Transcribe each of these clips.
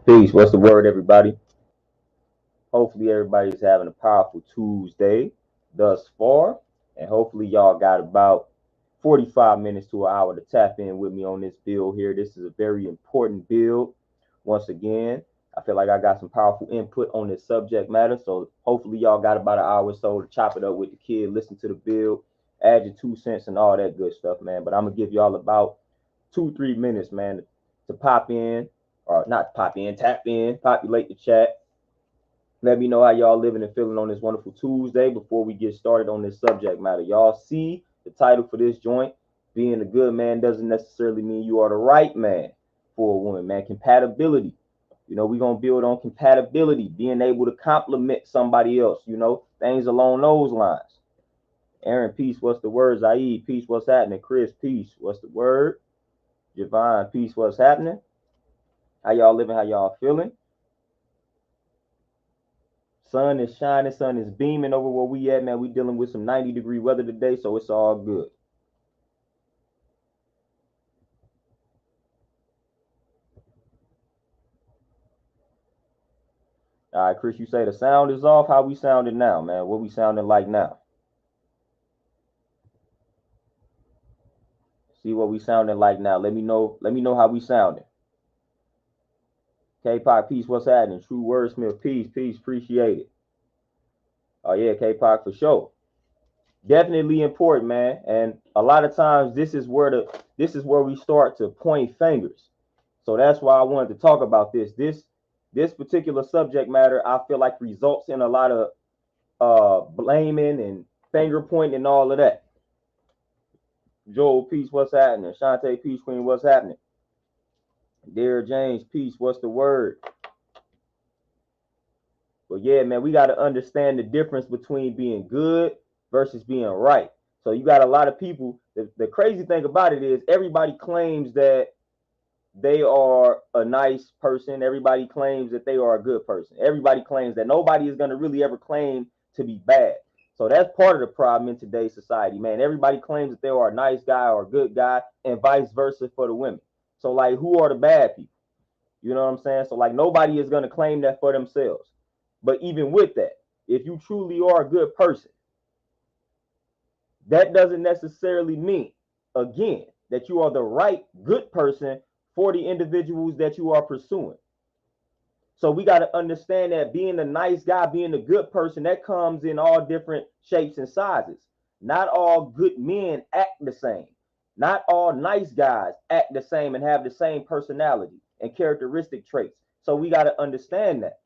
Peace. What's the word, everybody? Hopefully, everybody's having a powerful Tuesday thus far. And hopefully, y'all got about 45 minutes to an hour to tap in with me on this build here. This is a very important build. Once again, I feel like I got some powerful input on this subject matter. So, hopefully, y'all got about an hour or so to chop it up with the kid, listen to the build, add your 2 cents and all that good stuff, man. But I'm going to give y'all about 2-3 minutes, man, to pop in, or not pop in, tap in, populate the chat. Let me know how y'all living and feeling on this wonderful Tuesday before we get started on this subject matter. Y'all see the title for this joint. Being a good man doesn't necessarily mean you are the right man for a woman, man. Compatibility. We're going to build on compatibility, being able to compliment somebody else, things along those lines. Aaron, peace, what's the word? Zaid, peace, what's happening? Chris, peace, what's the word? Javon, peace, what's happening? How y'all living? How y'all feeling? Sun is shining, sun is beaming over where we at, man. We dealing with some 90-degree weather today, so it's all good. All right, Chris, you say the sound is off. How we sounding now, man? What we sounding like now? See what we sounding like now. Let me know how we sounding. K-Pop, peace, what's happening? True Wordsmith, peace, appreciate it. Oh yeah, K-Pop for sure. Definitely important, man. And a lot of times this is where we start to point fingers. So that's why I wanted to talk about this. This particular subject matter, I feel like results in a lot of blaming and finger pointing and all of that. Joel, peace, what's happening? Shantae, peace, queen, what's happening? Dear James, peace, what's the word? But yeah, man, we got to understand the difference between being good versus being right. So you got a lot of people. The crazy thing about it is everybody claims that they are a nice person. Everybody claims that they are a good person. Everybody claims that. Nobody is going to really ever claim to be bad. So that's part of the problem in today's society, man. Everybody claims that they are a nice guy or a good guy, and vice versa for the women. So like, who are the bad people? You know what I'm saying? So like, nobody is going to claim that for themselves. But even with that, if you truly are a good person, that doesn't necessarily mean, again, that you are the right good person for the individuals that you are pursuing. So we got to understand that being a nice guy, being a good person, that comes in all different shapes and sizes. Not all good men act the same. Not all nice guys act the same and have the same personality and characteristic traits. So we got to understand that.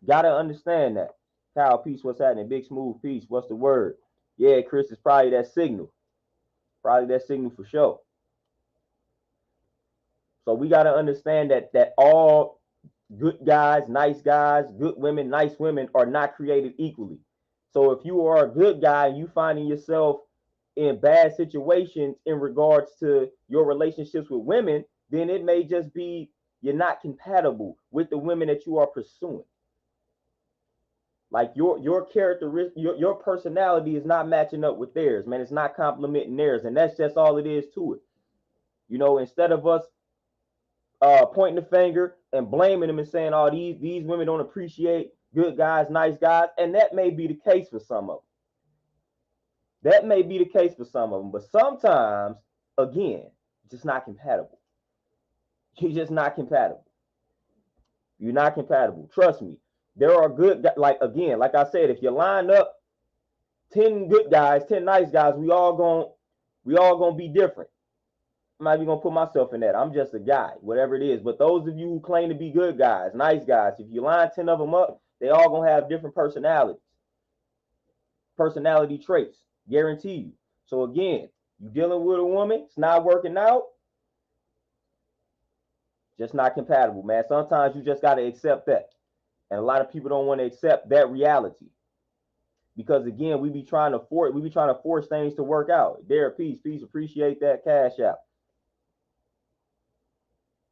Got to understand that. Kyle, peace, what's happening? Big Smooth, peace, what's the word? Yeah, Chris, is probably that signal. Probably that signal for sure. So we got to understand that all good guys, nice guys, good women, nice women are not created equally. So if you are a good guy and you finding yourself in bad situations in regards to your relationships with women, then it may just be you're not compatible with the women that you are pursuing. Like your characteristic, your personality is not matching up with theirs, man. It's not complimenting theirs, and that's just all it is to it. Instead of us pointing the finger and blaming them and saying, "Oh, these women don't appreciate good guys, nice guys," and that may be the case for some of them. That may be the case for some of them, but sometimes, again, just not compatible. You're just not compatible. You're not compatible. Trust me. There are good, like I said, if you line up 10 good guys, 10 nice guys, we all gonna be different. I'm not even gonna put myself in that. I'm just a guy, whatever it is. But those of you who claim to be good guys, nice guys, if you line 10 of them up, they all gonna have different personality traits, guarantee you. So again, you dealing with a woman, it's not working out, just not compatible, man. Sometimes you just gotta accept that. And a lot of people don't want to accept that reality. Because again, we be trying to force things to work out. Dara, peace, appreciate that cash out.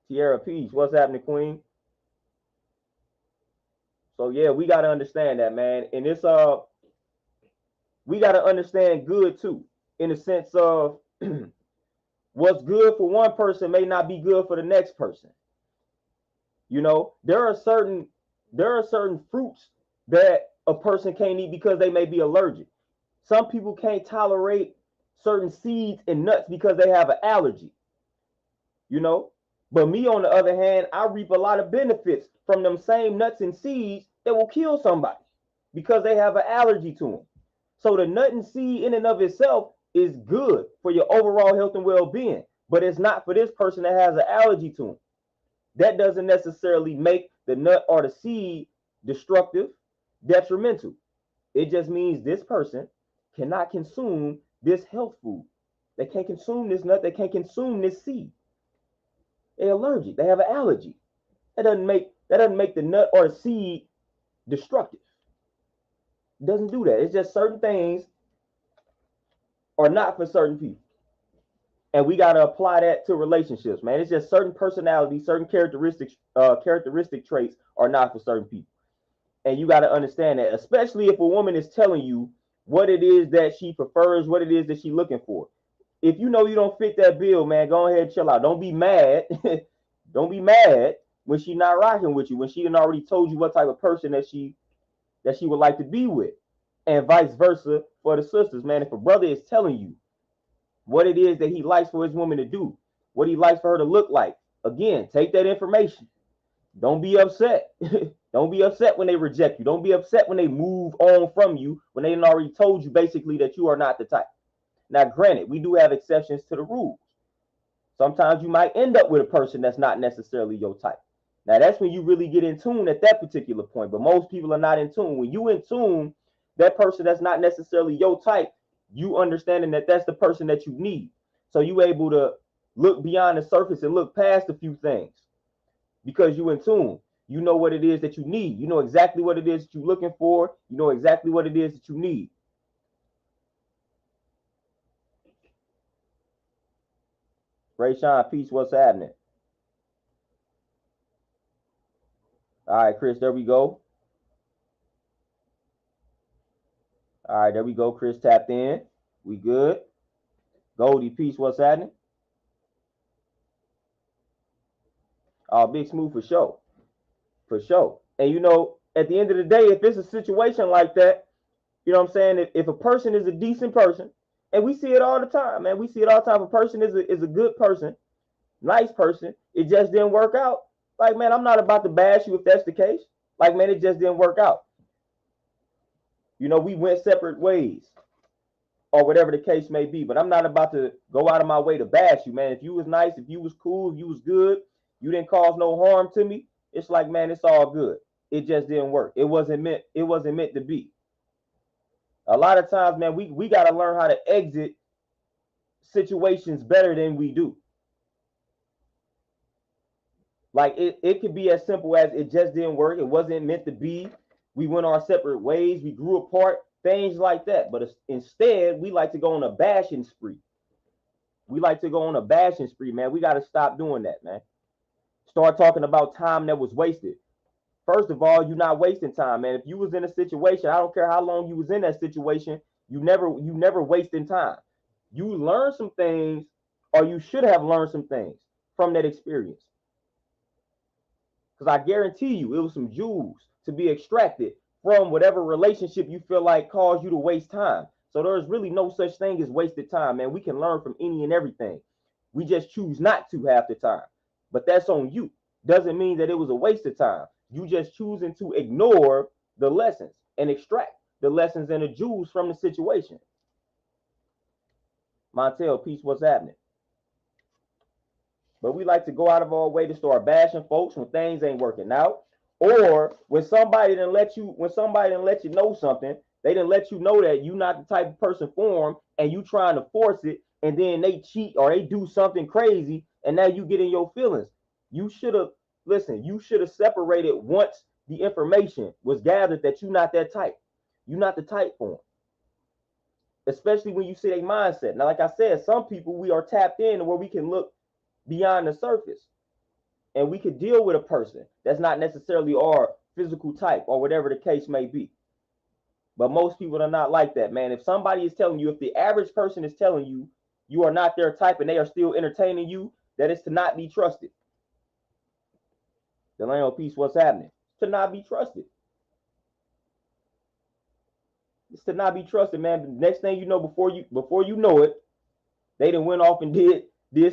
Tierra, peace, what's happening, Queen? So yeah, we gotta understand that, man. And it's we gotta understand good too, in the sense of what's good for one person may not be good for the next person. You know, there are certain fruits that a person can't eat because they may be allergic. Some people can't tolerate certain seeds and nuts because they have an allergy. You know, but me on the other hand, I reap a lot of benefits from them same nuts and seeds that will kill somebody because they have an allergy to them. So the nut and seed in and of itself is good for your overall health and well-being, but it's not for this person that has an allergy to them. That doesn't necessarily make the nut or the seed destructive, detrimental. It just means this person cannot consume this health food. They can't consume this nut. They can't consume this seed. They're allergic. They have an allergy. That doesn't make the nut or the seed destructive. It doesn't do that. It's just certain things are not for certain people. And we got to apply that to relationships, man. It's just certain personalities, certain characteristic traits are not for certain people. And you got to understand that, especially if a woman is telling you what it is that she prefers, what it is that she's looking for. If you know you don't fit that bill, man, go ahead and chill out. Don't be mad. Don't be mad when she's not rocking with you, when she done already told you what type of person that she would like to be with. And vice versa for the sisters, man. If a brother is telling you what it is that he likes for his woman to do, what he likes for her to look like, again, take that information. Don't be upset. Don't be upset when they reject you. Don't be upset when they move on from you, when they already told you basically that you are not the type. Now, granted, we do have exceptions to the rules. Sometimes you might end up with a person that's not necessarily your type. Now, that's when you really get in tune at that particular point. But most people are not in tune. When you in tune, that person that's not necessarily your type, you understanding that that's the person that you need. So you able to look beyond the surface and look past a few things because you in tune. You know what it is that you need. You know exactly what it is that you're looking for. You know exactly what it is that you need. Ray Sean, peace. What's happening? All right, Chris, there we go. All right, there we go. Chris tapped in. We good. Goldie, peace. What's happening? Big Smooth for sure. For sure. And you know, at the end of the day, if it's a situation like that, you know what I'm saying? If a person is a decent person, and we see it all the time, man. We see it all the time. If a person is a good person, nice person, it just didn't work out. Like, man, I'm not about to bash you if that's the case. Like, man, it just didn't work out. You know, we went separate ways or whatever the case may be. But I'm not about to go out of my way to bash you, man. If you was nice, if you was cool, if you was good, you didn't cause no harm to me. It's like, man, it's all good. It just didn't work. It wasn't meant to be. A lot of times, man, we got to learn how to exit situations better than we do. Like it could be as simple as it just didn't work. It wasn't meant to be. We went our separate ways. We grew apart. Things like that. But instead, we like to go on a bashing spree. We like to go on a bashing spree, man. We got to stop doing that, man. Start talking about time that was wasted. First of all, you're not wasting time, man. If you was in a situation, I don't care how long you was in that situation, you never wasting time. You learn some things, or you should have learned some things from that experience. Because I guarantee you, it was some jewels to be extracted from whatever relationship you feel like caused you to waste time. So there's really no such thing as wasted time, man. We can learn from any and everything. We just choose not to half the time. But that's on you. Doesn't mean that it was a waste of time. You just choosing to ignore the lessons and extract the lessons and the jewels from the situation. Montel, peace, what's happening? But we like to go out of our way to start bashing folks when things ain't working out, or when somebody didn't let you know something, they didn't let you know that you're not the type of person for them, and you trying to force it, and then they cheat or they do something crazy, and now you get in your feelings. You should have separated once the information was gathered that you're not that type. You're not the type for them. Especially when you see their mindset. Now, like I said, some people we are tapped in where we can look beyond the surface, and we could deal with a person that's not necessarily our physical type or whatever the case may be. But most people are not like that, man. If somebody is telling you, if the average person is telling you you are not their type and they are still entertaining you, that is to not be trusted. Delano Peace, what's happening? To not be trusted. It's to not be trusted, man. The next thing you know, before you know it, they done went off and did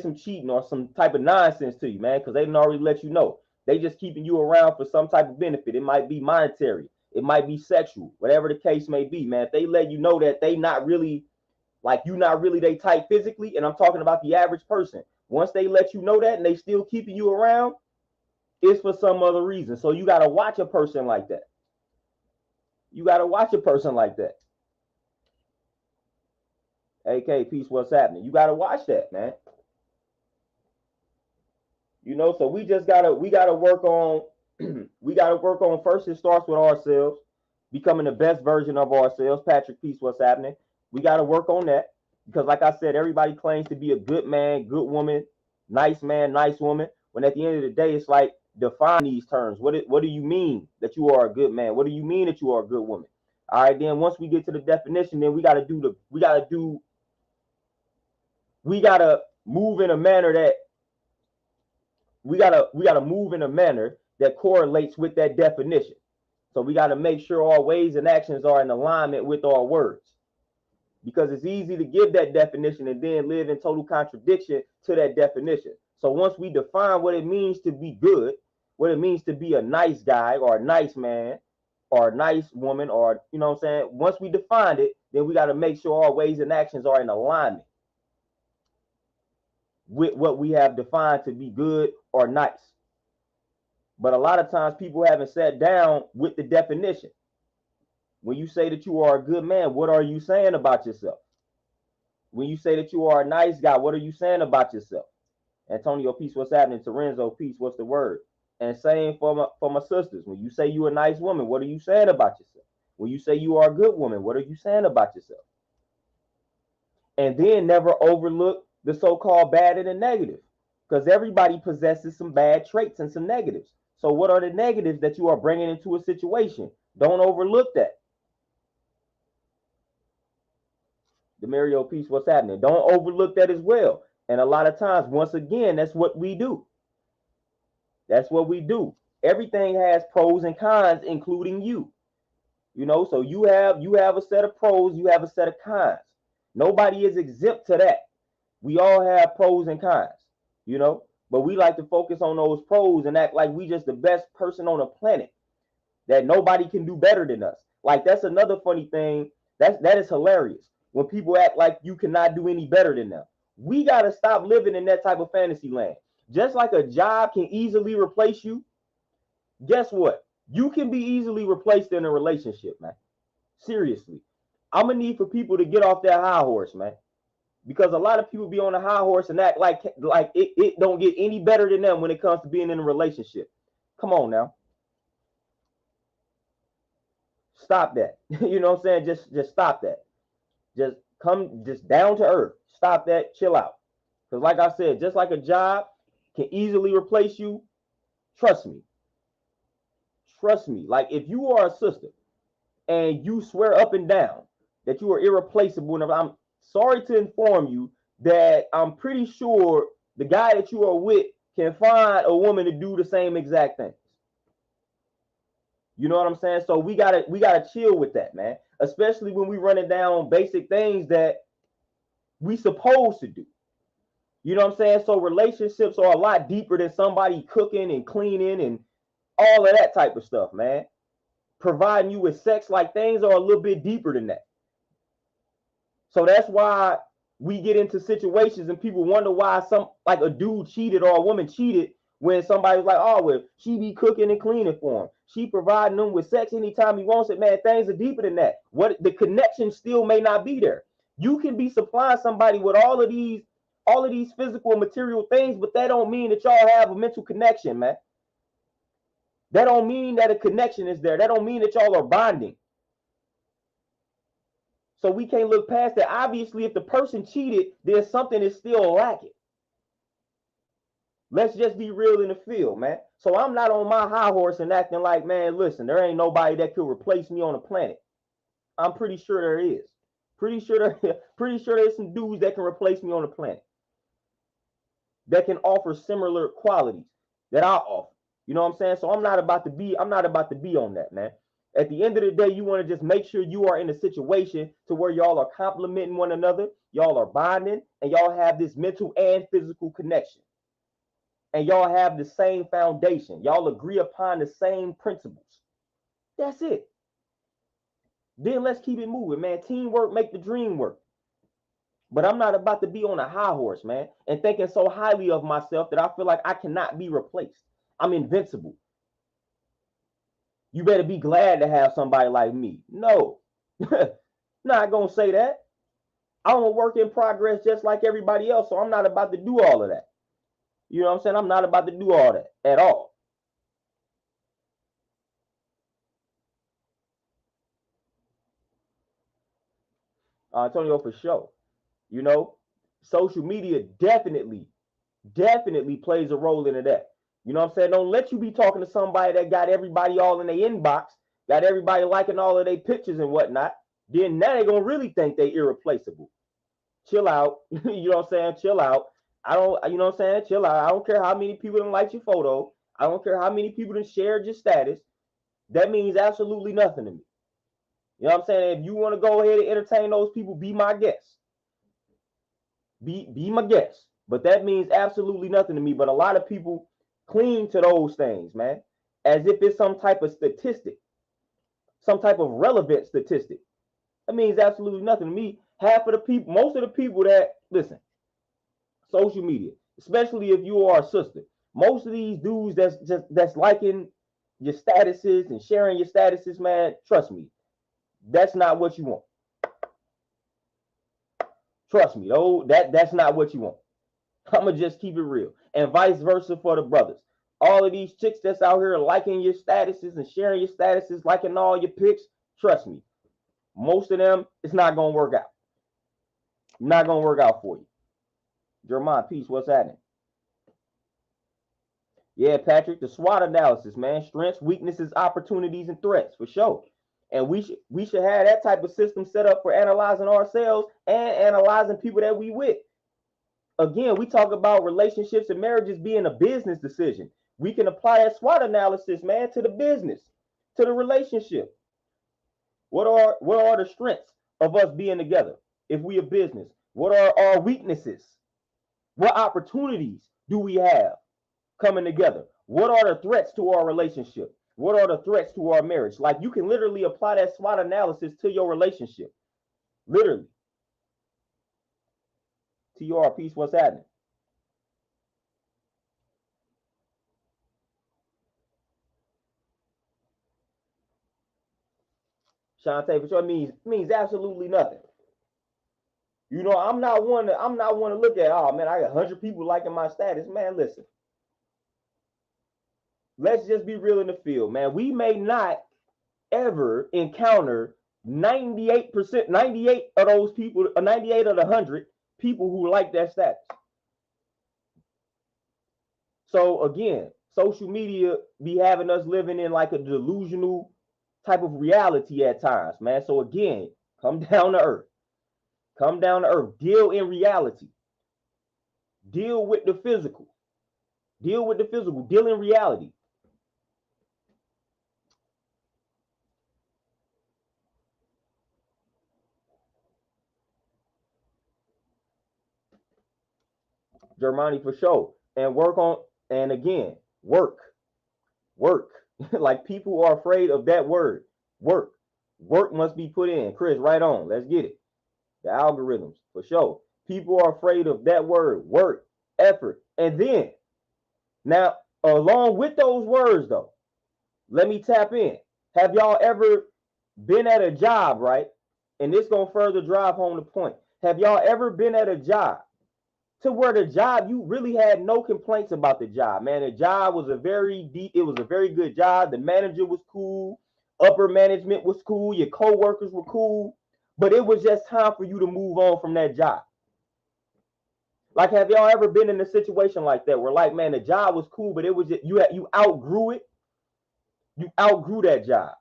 some cheating or some type of nonsense to you, man, because they didn't already let you know. They just keeping you around for some type of benefit. It might be monetary, it might be sexual, whatever the case may be, man. If they let you know that they not really like you, not really they type physically, and I'm talking about the average person. Once they let you know that and they still keeping you around, it's for some other reason. So you gotta watch a person like that. You gotta watch a person like that. AK Peace, what's happening? You gotta watch that, man. You know, so we gotta work on we gotta work on, first it starts with ourselves, becoming the best version of ourselves. Patrick Peace, what's happening? We gotta work on that because like I said, everybody claims to be a good man, good woman, nice man, nice woman. When at the end of the day, it's like define these terms. What do you mean that you are a good man? What do you mean that you are a good woman? All right, then once we get to the definition, then we gotta move in a manner that we gotta move in a manner that correlates with that definition. So we gotta make sure our ways and actions are in alignment with our words, because it's easy to give that definition and then live in total contradiction to that definition. So once we define what it means to be good, what it means to be a nice guy or a nice man or a nice woman, or you know what I'm saying, once we define it, then we got to make sure our ways and actions are in alignment with what we have defined to be good or nice. But a lot of times people haven't sat down with the definition. When you say that you are a good man, what are you saying about yourself? When you say that you are a nice guy, what are you saying about yourself? Antonio Peace, what's happening? Terenzo Peace, what's the word? And same for my sisters. When you say you're a nice woman, what are you saying about yourself? When you say you are a good woman, what are you saying about yourself? And then never overlook the so-called bad and the negative, because everybody possesses some bad traits and some negatives. So what are the negatives that you are bringing into a situation? Don't overlook that. Demario Peace, what's happening? Don't overlook that as well. And a lot of times, once again, that's what we do. That's what we do. Everything has pros and cons, including you. You know, so you have a set of pros, you have a set of cons. Nobody is exempt to that. We all have pros and cons, you know, but we like to focus on those pros and act like we just the best person on the planet, that nobody can do better than us. Like that's another funny thing. That is hilarious when people act like you cannot do any better than them. We got to stop living in that type of fantasy land. Just like a job can easily replace you, guess what? You can be easily replaced in a relationship, man. Seriously. I'm gonna need for people to get off that high horse, man. Because a lot of people be on a high horse and act like it don't get any better than them when it comes to being in a relationship. Come on now. Stop that. You know what I'm saying? Just stop that. Just down to earth. Stop that. Chill out. Because like I said, just like a job can easily replace you, trust me. Trust me. Like if you are a sister and you swear up and down that you are irreplaceable, and I'm sorry to inform you that I'm pretty sure the guy that you are with can find a woman to do the same exact things. You know what I'm saying? So we gotta chill with that, man. Especially when we running down basic things that we supposed to do. You know what I'm saying? So relationships are a lot deeper than somebody cooking and cleaning and all of that type of stuff, man. Providing you with sex, like things are a little bit deeper than that. So that's why we get into situations and people wonder why like a dude cheated or a woman cheated, when somebody's like, oh, well, she be cooking and cleaning for him. She providing them with sex anytime he wants it. Man, things are deeper than that. What the connection still may not be there. You can be supplying somebody with all of these physical and material things, but that don't mean that y'all have a mental connection, man. That don't mean that a connection is there. That don't mean that y'all are bonding. So we can't look past that. Obviously, if the person cheated, there's something that's still lacking. Let's just be real in the field, man. So I'm not on my high horse and acting like, man, listen, there ain't nobody that could replace me on the planet. I'm pretty sure there is. Pretty sure there's some dudes that can replace me on the planet, that can offer similar qualities that I offer. You know what I'm saying? So I'm not about to be on that, man. At the end of the day, you want to just make sure you are in a situation to where y'all are complimenting one another, y'all are bonding, and y'all have this mental and physical connection. And y'all have the same foundation. Y'all agree upon the same principles. That's it. Then let's keep it moving, man. Teamwork make the dream work. But I'm not about to be on a high horse, man, and thinking so highly of myself that I feel like I cannot be replaced. I'm invincible. You better be glad to have somebody like me. No, not gonna say that. I'm a work in progress just like everybody else, so I'm not about to do all of that. You know what I'm saying? I'm not about to do all that at all. Antonio, for sure. You know, social media definitely plays a role into that. You know what I'm saying? Don't let you be talking to somebody that got everybody all in their inbox, got everybody liking all of their pictures and whatnot. Then now they gonna really think they irreplaceable. Chill out. You know what I'm saying? Chill out. I don't, you know what I'm saying? Chill out. I don't care how many people done liked your photo. I don't care how many people done shared your status. That means absolutely nothing to me. You know what I'm saying? If you want to go ahead and entertain those people, be my guest. Be my guest. But that means absolutely nothing to me. But a lot of people cling to those things, man, as if it's some type of statistic, some type of relevant statistic. That means absolutely nothing to me. Half of the people, most of the people that listen, social media, especially if you are a sister, most of these dudes that's liking your statuses and sharing your statuses, man, trust me, that's not what you want. Trust me, though, that's not what you want. I'ma just keep it real. And vice versa for the brothers. All of these chicks that's out here liking your statuses and sharing your statuses, liking all your pics, trust me, most of them, it's not gonna work out. Not gonna work out for you. Jeremiah, peace, what's happening? Yeah, Patrick, the SWOT analysis, man. Strengths, weaknesses, opportunities, and threats, for sure. And we should have that type of system set up for analyzing ourselves and analyzing people that we with. Again, we talk about relationships and marriages being a business decision. We can apply that SWOT analysis, man, to the business, to the relationship. What are the strengths of us being together if we a business? What are our weaknesses? What opportunities do we have coming together? What are the threats to our relationship? What are the threats to our marriage? Like, you can literally apply that SWOT analysis to your relationship. Literally. TR, peace, what's happening? Shantae, for sure, means absolutely nothing. You know, I'm not one to look at, oh man, I got 100 people liking my status. Man, listen. Let's just be real in the field, man. We may not ever encounter 98%, 98 of those people, 98 of the 100 people who like that status. So again, social media be having us living in like a delusional type of reality at times, man. So again, come down to earth. Come down to earth. Deal in reality. Deal with the physical. Deal with the physical. Deal in reality. Germani, for sure. And work on, and again, work. Work. Like, people are afraid of that word. Work. Work must be put in. Chris, right on. Let's get it. The algorithms, for sure. People are afraid of that word. Work, effort. And then, now, along with those words, though, let me tap in. Have y'all ever been at a job, right? And this gonna further drive home the point. Have y'all ever been at a job to where the job, you really had no complaints about the job, man? The job was it was a very good job. The manager was cool, upper management was cool, your co-workers were cool, but it was just time for you to move on from that job. Like, have y'all ever been in a situation like that where, like, man, the job was cool, but it was just, you outgrew it. You outgrew that job.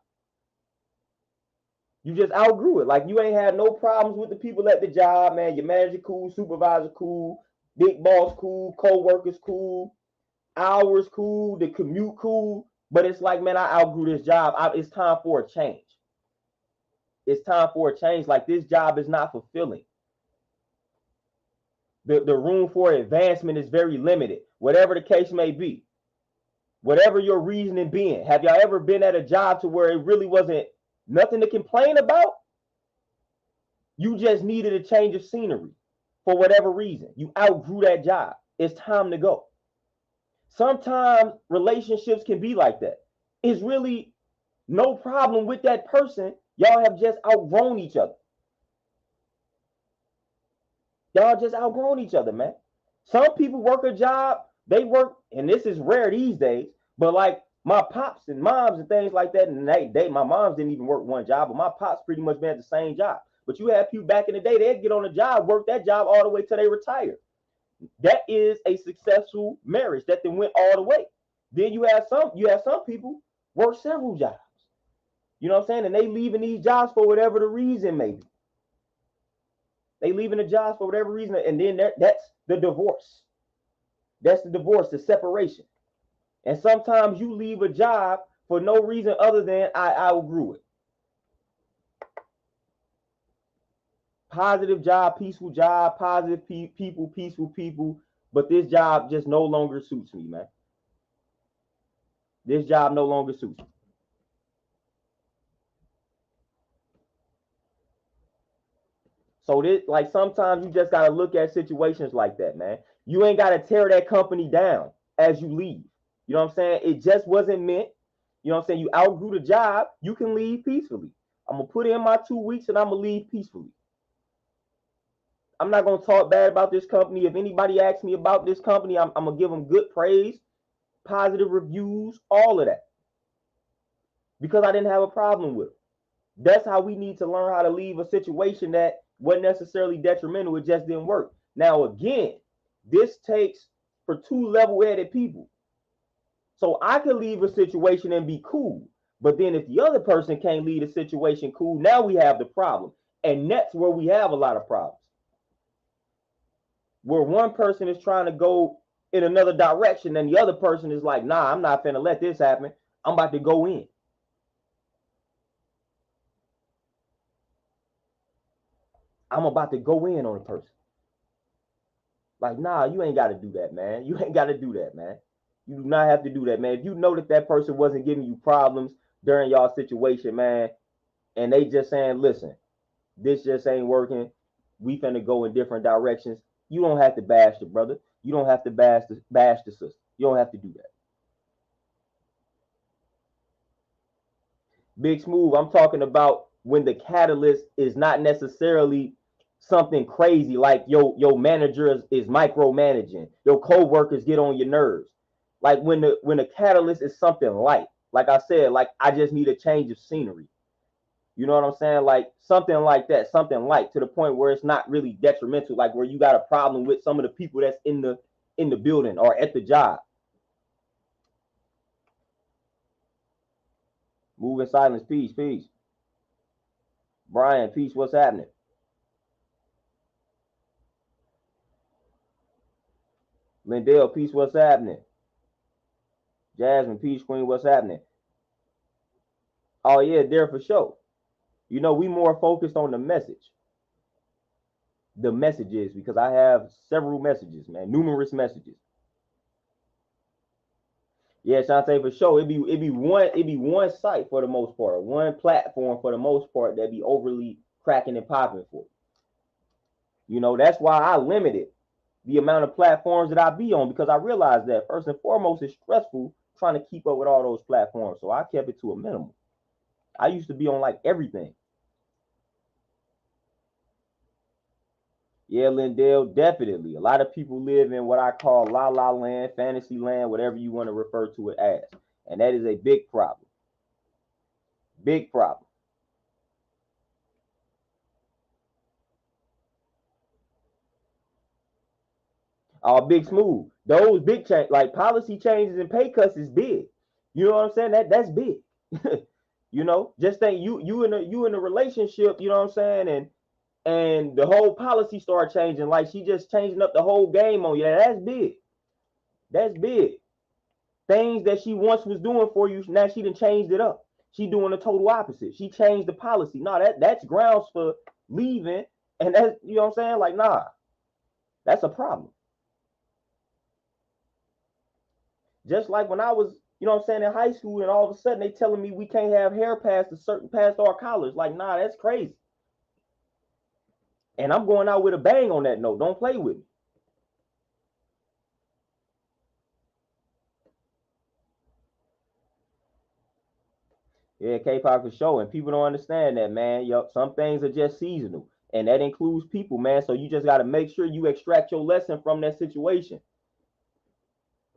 You just outgrew it. Like, you ain't had no problems with the people at the job, man. Your manager cool, supervisor cool, big boss cool, co-workers cool. Hours cool, the commute cool, but it's like, man, I outgrew this job. It's time for a change. It's time for a change. Like, this job is not fulfilling. The room for advancement is very limited, whatever the case may be. Whatever your reasoning being. Have y'all ever been at a job to where it really wasn't nothing to complain about? You just needed a change of scenery for whatever reason. You outgrew that job. It's time to go. Sometimes relationships can be like that. It's really no problem with that person. Y'all have just outgrown each other. Y'all just outgrown each other, man. Some people work a job, they work, and this is rare these days, but like my pops and moms and things like that, and my moms didn't even work one job, but my pops pretty much been at the same job. But you have people back in the day, they'd get on a job, work that job all the way till they retire. That is a successful marriage that then went all the way. Then you have some people work several jobs. You know what I'm saying? And they leaving these jobs for whatever the reason may be. They leaving the jobs for whatever reason, and then that's the divorce. That's the divorce, the separation. And sometimes you leave a job for no reason other than I outgrew it. Positive job, positive people, peaceful people, but this job just no longer suits me, man. This job no longer suits me. So this, like, sometimes you just gotta look at situations like that, man. You ain't gotta tear that company down as you leave. You know what I'm saying? It just wasn't meant. You know what I'm saying? You outgrew the job. You can leave peacefully. I'm gonna put in my 2 weeks and I'm gonna leave peacefully. I'm not gonna talk bad about this company. If anybody asks me about this company, I'm gonna give them good praise, positive reviews, all of that, because I didn't have a problem with it. That's how we need to learn how to leave a situation that wasn't necessarily detrimental. It just didn't work. Now, again, this takes for two level-headed people. So I could leave a situation and be cool, but then if the other person can't leave a situation cool, now we have the problem. And that's where we have a lot of problems. Where one person is trying to go in another direction and the other person is like, nah, I'm not finna let this happen. I'm about to go in. I'm about to go in on a person. Like, nah, you ain't got to do that, man. You ain't got to do that, man. You do not have to do that, man. If you know that that person wasn't giving you problems during y'all situation, man, and they just saying, listen, this just ain't working. We finna go in different directions. You don't have to bash the brother. You don't have to bash the sister. You don't have to do that. Big Smooth, I'm talking about when the catalyst is not necessarily something crazy like your manager is micromanaging, your co-workers get on your nerves. Like when the catalyst is something light, like I said, like I just need a change of scenery. You know what I'm saying? Like something like that, something light to the point where it's not really detrimental, like where you got a problem with some of the people that's in the building or at the job. Move in silence, peace, peace. Brian, peace, what's happening? Lindell, peace, what's happening? Jasmine, peace, queen, what's happening? Oh yeah, there for sure. You know, we more focused on the message. The messages, because I have several messages, man, numerous messages. Yeah, Shantae, for sure. It'd be one site for the most part, one platform for the most part that be overly cracking and popping for. You know, that's why I limited the amount of platforms that I be on, because I realized that first and foremost it's stressful trying to keep up with all those platforms. So I kept it to a minimum. I used to be on like everything. Yeah, Lindell, definitely. A lot of people live in what I call la la land, fantasy land, whatever you want to refer to it as. And that is a big problem. Big problem. Big Smooth. Those big change, like policy changes and pay cuts is big. You know what I'm saying? That's big. You know, just think you in a relationship, you know what I'm saying? And the whole policy start changing. Like she just changing up the whole game on you. That's big. That's big. Things that she once was doing for you, now she done changed it up. She doing the total opposite. She changed the policy. No, that's grounds for leaving. And that's, you know what I'm saying? Like, nah, that's a problem. Just like when I was, you know what I'm saying, in high school, and all of a sudden they telling me we can't have hair past our collars. Like, nah, that's crazy. And I'm going out with a bang on that note. Don't play with me. Yeah, K-pop for sure. And people don't understand that, man. Yo, some things are just seasonal. And that includes people, man. So you just got to make sure you extract your lesson from that situation.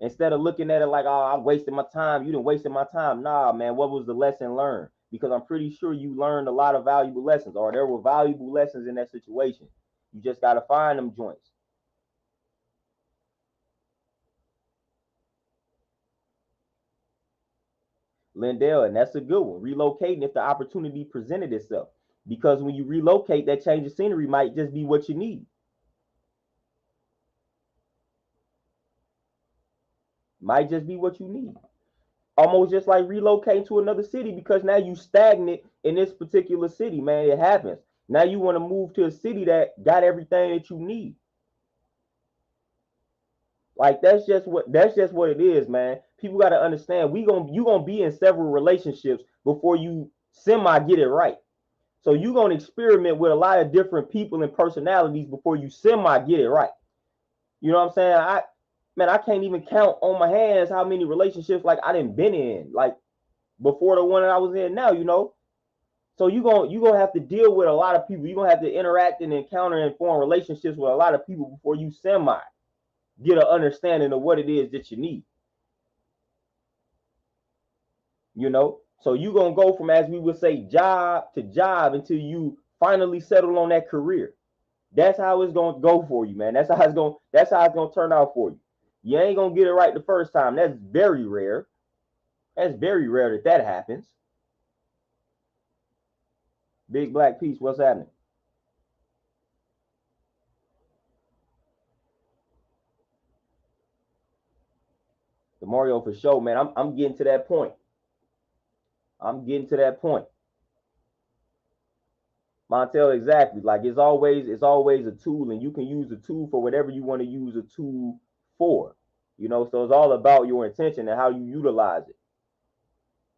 Instead of looking at it like, oh, I wasted my time. You didn't waste my time. Nah, man, what was the lesson learned? Because I'm pretty sure you learned a lot of valuable lessons, or there were valuable lessons in that situation. You just got to find them joints. Lindell, and that's a good one. Relocating if the opportunity presented itself. Because when you relocate, that change of scenery might just be what you need. Might just be what you need. Almost just like relocating to another city, because now you stagnant in this particular city, man. It happens. Now you want to move to a city that got everything that you need. Like that's just what it is, man. People got to understand you gonna be in several relationships before you semi get it right. So you gonna experiment with a lot of different people and personalities before you semi get it right. You know what I'm saying? I can't even count on my hands how many relationships like I didn't been in, like before the one that I was in now, you know. So you gonna have to deal with a lot of people. You're gonna have to interact and encounter and form relationships with a lot of people before you semi get an understanding of what it is that you need. You know, so you're gonna go from, as we would say, job to job until you finally settle on that career. That's how it's gonna go for you, man. That's how it's gonna turn out for you. You ain't gonna get it right the first time. That's very rare. That's very rare that happens. Big Black Peace, what's happening? The Mario for sure, man. I'm getting to that point. I'm getting to that point. Montel, exactly. Like it's always a tool, and you can use a tool for whatever you want to use a tool for. You know, so it's all about your intention and how you utilize it.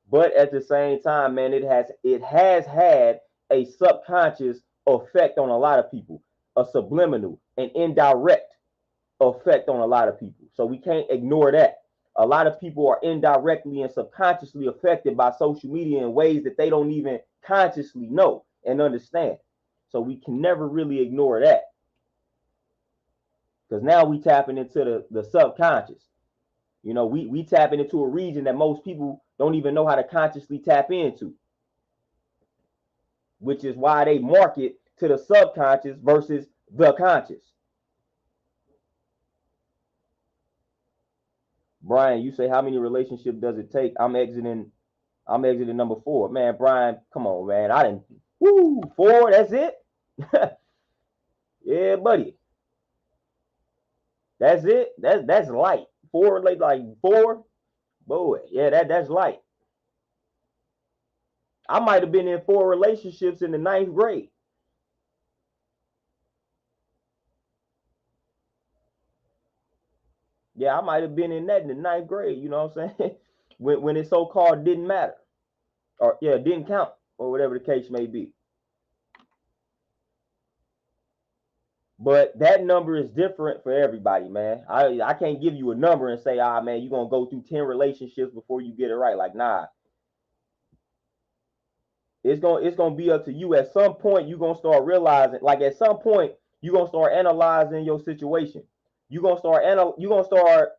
But at the same time, man, it has had a subconscious effect on a lot of people, a subliminal and indirect effect on a lot of people. So we can't ignore that. A lot of people are indirectly and subconsciously affected by social media in ways that they don't even consciously know and understand. So we can never really ignore that, because now we tapping into the subconscious. You know, we tapping into a region that most people don't even know how to consciously tap into, which is why they market to the subconscious versus the conscious. Brian, you say how many relationships does it take? I'm exiting number 4. Man, Brian, come on, man. I didn't. Woo, 4. That's it. Yeah, buddy. That's it. That's light. 4, like 4. Boy, yeah, that's light. I might have been in 4 relationships in the 9th grade. Yeah, I might have been in that in the 9th grade. You know what I'm saying? when it so called didn't matter, or yeah, didn't count, or whatever the case may be. But that number is different for everybody, man. I can't give you a number and say, man, you're gonna go through 10 relationships before you get it right. Like, nah. It's gonna be up to you. At some point, you're gonna start realizing, like at some point, you're gonna start analyzing your situation. You're gonna start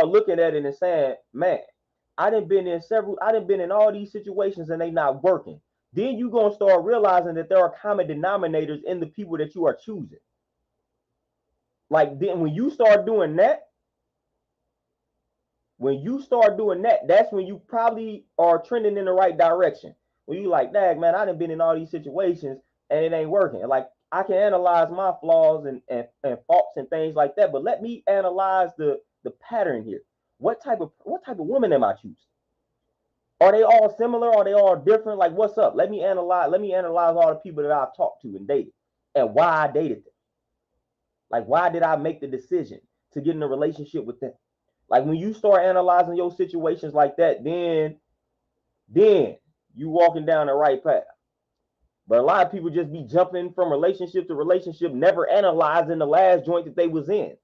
looking at it and saying, man, I done been in all these situations and they not working. Then you're gonna start realizing that there are common denominators in the people that you are choosing. Like then when you start doing that, that's when you probably are trending in the right direction. When you like, dang, man, I done been in all these situations and it ain't working. Like I can analyze my flaws and faults and things like that, but let me analyze the pattern here. what type of woman am I choosing? Are they all similar? Are they all different? Like, what's up? Let me analyze all the people that I've talked to and dated, and why I dated them. Like, why did I make the decision to get in a relationship with them? Like, when you start analyzing your situations like that, then you walking down the right path. But a lot of people just be jumping from relationship to relationship, never analyzing the last joint that they was in.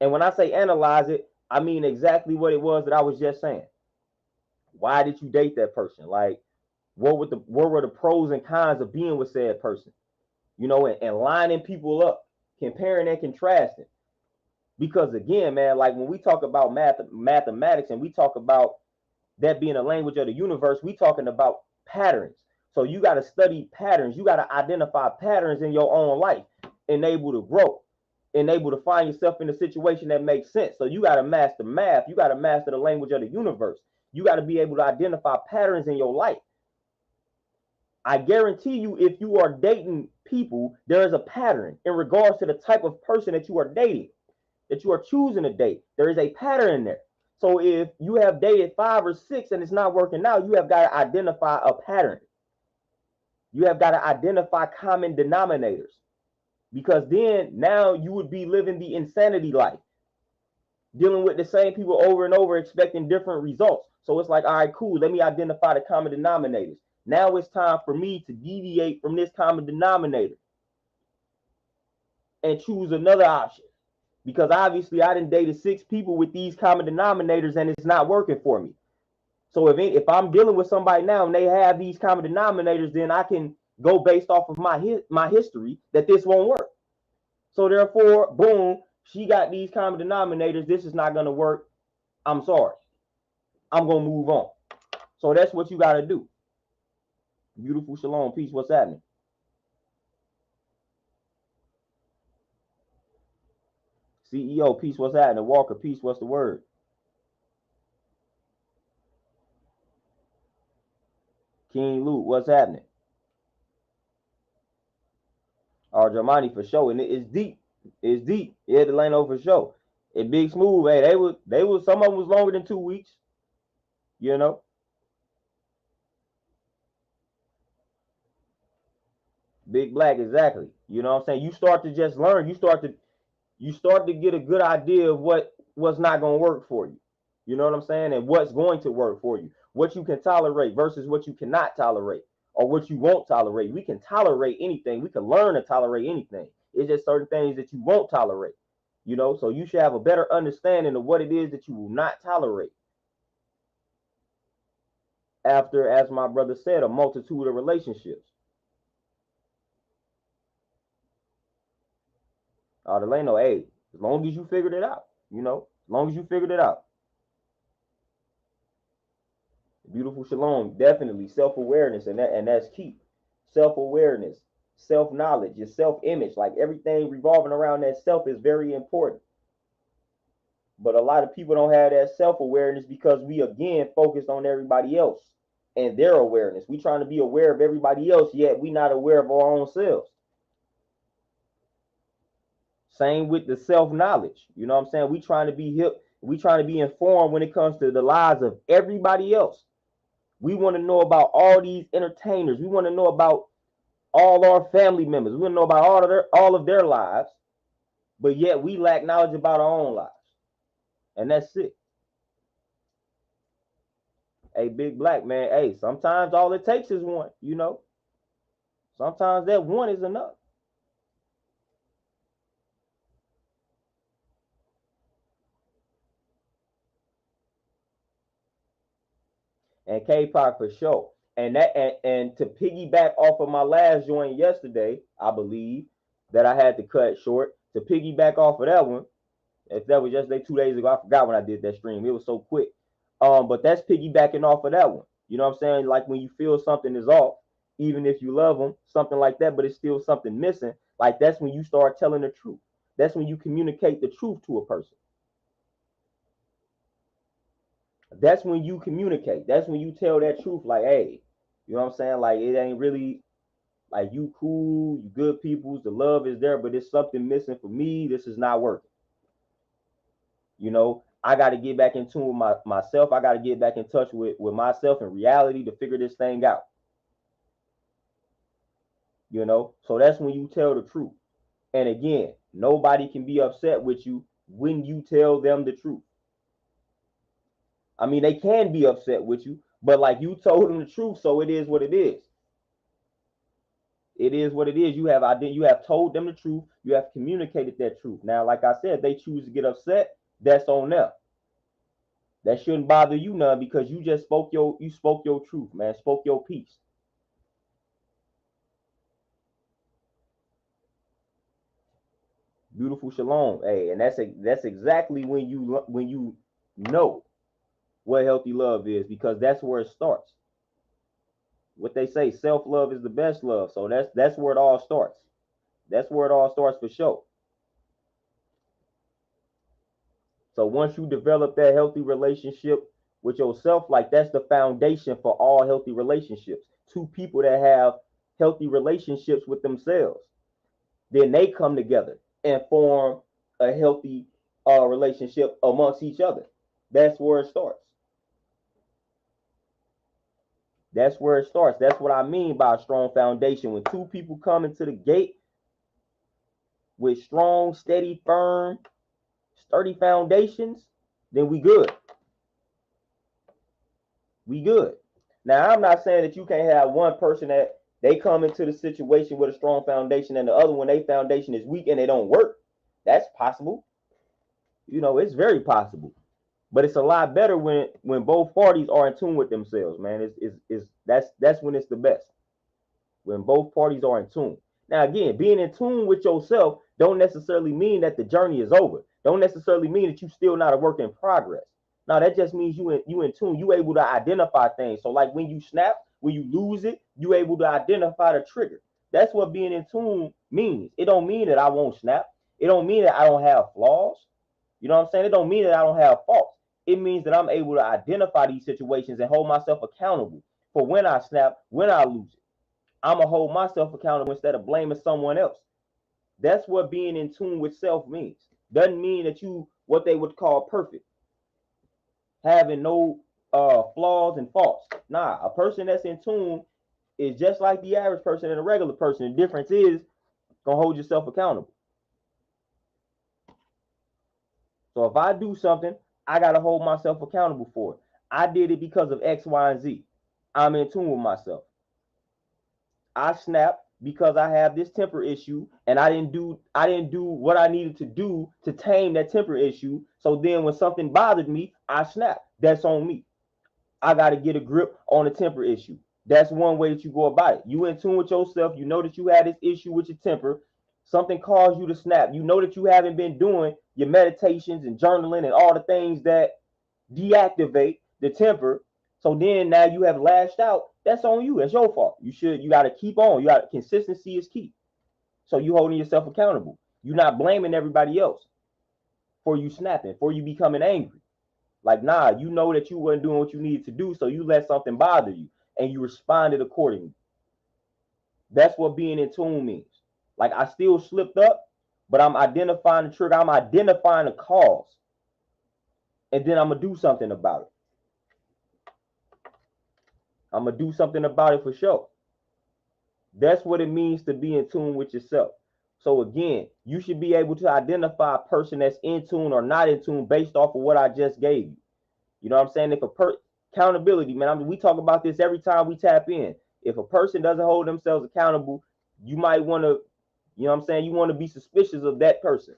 And when I say analyze it, I mean exactly what it was that I was just saying. Why did you date that person? Like, what were the pros and cons of being with said person? You know, and lining people up, comparing and contrasting. Because again, man, like when we talk about mathematics and we talk about that being a language of the universe, we talking about patterns. So you got to study patterns. You got to identify patterns in your own life, and able to grow, and able to find yourself in a situation that makes sense. So you got to master math. You got to master the language of the universe. You got to be able to identify patterns in your life. I guarantee you, if you are dating people, there is a pattern in regards to the type of person that you are dating, that you are choosing to date. There is a pattern in there. So if you have dated 5 or 6 and it's not working out, you have got to identify a pattern. You have got to identify common denominators, because then now you would be living the insanity life, dealing with the same people over and over, expecting different results. So it's like, all right, cool. Let me identify the common denominators. Now it's time for me to deviate from this common denominator and choose another option. Because obviously I done dated 6 people with these common denominators and it's not working for me. So if I'm dealing with somebody now and they have these common denominators, then I can go based off of my history that this won't work. So therefore, boom, she got these common denominators. This is not going to work. I'm sorry. I'm going to move on. So that's what you got to do. Beautiful Shalom. Peace. What's happening? CEO. Peace. What's happening? Walker. Peace. What's the word? King Luke. What's happening? Germani for sure. And it's deep. It's deep. Yeah, Delano for sure. And Big Smooth, hey, they was some of them was longer than 2 weeks. You know. Big Black, exactly. You know what I'm saying? You start to just learn. You start to get a good idea of what's not going to work for you. You know what I'm saying? And what's going to work for you. What you can tolerate versus what you cannot tolerate, or what you won't tolerate. We can tolerate anything. We can learn to tolerate anything. It's just certain things that you won't tolerate. You know, so you should have a better understanding of what it is that you will not tolerate. After, as my brother said, a multitude of relationships. Delano, hey, as long as you figured it out, you know, as long as you figured it out. Beautiful Shalom, definitely self-awareness, and that's key. Self-awareness, self-knowledge, your self-image, like everything revolving around that self is very important. But a lot of people don't have that self-awareness because we again focused on everybody else and their awareness. We trying to be aware of everybody else, yet we not aware of our own selves. Same with the self-knowledge. You know what I'm saying? We trying to be hip. We trying to be informed when it comes to the lives of everybody else. We want to know about all these entertainers. We want to know about all our family members. We want to know about all of their lives, but yet we lack knowledge about our own lives, and that's it. Hey, Big Black, man. Hey, sometimes all it takes is one. You know, sometimes that one is enough. And K-pop for sure. And to piggyback off of my last joint yesterday, I believe that I had to cut short. To piggyback off of that one, if that was yesterday, 2 days ago, I forgot when I did that stream. It was so quick. But that's piggybacking off of that one. You know what I'm saying? Like when you feel something is off, even if you love them, something like that, but it's still something missing. Like that's when you start telling the truth. That's when you communicate the truth to a person. That's when you communicate. That's when you tell that truth. Like, hey, you know what I'm saying? Like it ain't really like you cool, you good peoples, the love is there, but it's something missing for me. This is not working. You know, I got to get back in tune with myself. I got to get back in touch with myself and reality to figure this thing out. You know, so that's when you tell the truth. And again, nobody can be upset with you when you tell them the truth. I mean, they can be upset with you, but like you told them the truth, so it is what it is. It is what it is. You have told them the truth. You have communicated that truth. Now, like I said, they choose to get upset. That's on them. That shouldn't bother you none because you just spoke your truth, man. Spoke your piece. Beautiful shalom. Hey, and that's exactly when you know what healthy love is, because that's where it starts. What they say, self-love is the best love. So that's where it all starts. That's where it all starts for sure. So once you develop that healthy relationship with yourself, like that's the foundation for all healthy relationships. Two people that have healthy relationships with themselves, then they come together and form a healthy relationship amongst each other. That's where it starts. That's where it starts. That's what I mean by a strong foundation. When two people come into the gate with strong, steady, firm, sturdy foundations, then we good. We good. Now, I'm not saying that you can't have one person that they come into the situation with a strong foundation and the other one, their foundation is weak and they don't work. That's possible. You know, it's very possible. But it's a lot better when both parties are in tune with themselves, man. That's when it's the best. When both parties are in tune. Now, again, being in tune with yourself don't necessarily mean that the journey is over. Don't necessarily mean that you're still not a work in progress. Now, that just means you in tune. You able to identify things. So, like when you snap, when you lose it, you able to identify the trigger. That's what being in tune means. It don't mean that I won't snap. It don't mean that I don't have flaws. You know what I'm saying? It don't mean that I don't have faults. It means that I'm able to identify these situations and hold myself accountable for when I snap, when I lose it. I'm going to hold myself accountable instead of blaming someone else. That's what being in tune with self means. Doesn't mean that you, what they would call perfect, having no flaws and faults. Nah, a person that's in tune is just like the average person and a regular person. The difference is going to hold yourself accountable. So if I do something, I got to hold myself accountable for it. I did it because of X, Y, and Z. I'm in tune with myself. I snapped because I have this temper issue and I didn't do what I needed to do to tame that temper issue. So then when something bothered me, I snapped. That's on me. I got to get a grip on the temper issue. That's one way that you go about it. You in tune with yourself. You know that you had this issue with your temper. Something caused you to snap. You know that you haven't been doing your meditations and journaling and all the things that deactivate the temper. So then now you have lashed out. That's on you. That's your fault. You got to keep on. You got consistency is key. So you holding yourself accountable. You're not blaming everybody else for you snapping, for you becoming angry. Like, nah, you know that you weren't doing what you needed to do, so you let something bother you and you responded accordingly. That's what being in tune means. Like, I still slipped up, but I'm identifying the trigger. I'm identifying the cause. And then I'm going to do something about it. I'm going to do something about it for sure. That's what it means to be in tune with yourself. So again, you should be able to identify a person that's in tune or not in tune based off of what I just gave you. You know what I'm saying? If accountability, man, we talk about this every time we tap in. If a person doesn't hold themselves accountable, you might want to, you know what I'm saying? You want to be suspicious of that person.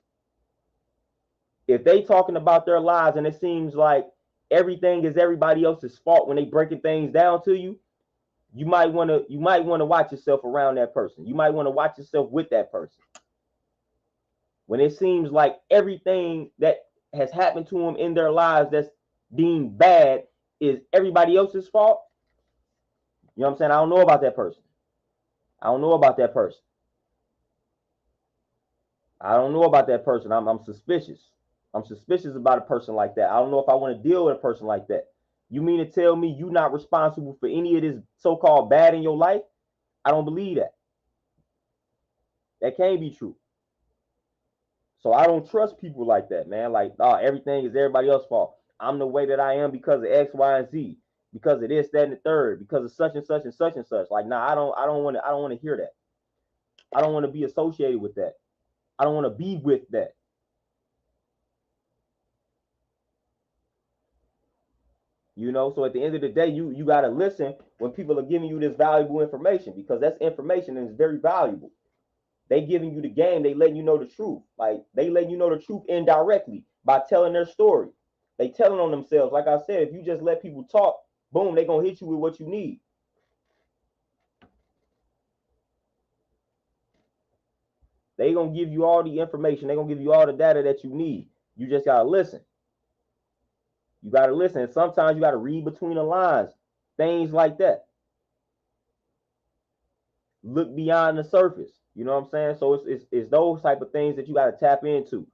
If they talking about their lives and it seems like everything is everybody else's fault when they breaking things down to you, you might want to watch yourself around that person. You might want to watch yourself with that person. When it seems like everything that has happened to them in their lives that's deemed bad is everybody else's fault, you know what I'm saying? I don't know about that person. I don't know about that person. I don't know about that person. I'm suspicious. I'm suspicious about a person like that. I don't know if I want to deal with a person like that. You mean to tell me you're not responsible for any of this so-called bad in your life? I don't believe that. That can't be true. So I don't trust people like that, man. Like, oh, everything is everybody else's fault. I'm the way that I am because of X, Y, and Z, because of this, that, and the third, because of such and such and such and such. Like, nah, I don't want to hear that. I don't want to be associated with that. I don't want to be with that. You know, so at the end of the day, you gotta listen when people are giving you this valuable information, because that's information and it's very valuable. They giving you the game, they letting you know the truth. Like, they letting you know the truth indirectly by telling their story. They telling on themselves. Like I said, if you just let people talk, boom, they gonna hit you with what you need. They gonna give you all the information. They gonna give you all the data that you need. You just gotta listen. You gotta listen. And sometimes you gotta read between the lines, things like that. Look beyond the surface. You know what I'm saying? So it's those type of things that you gotta tap into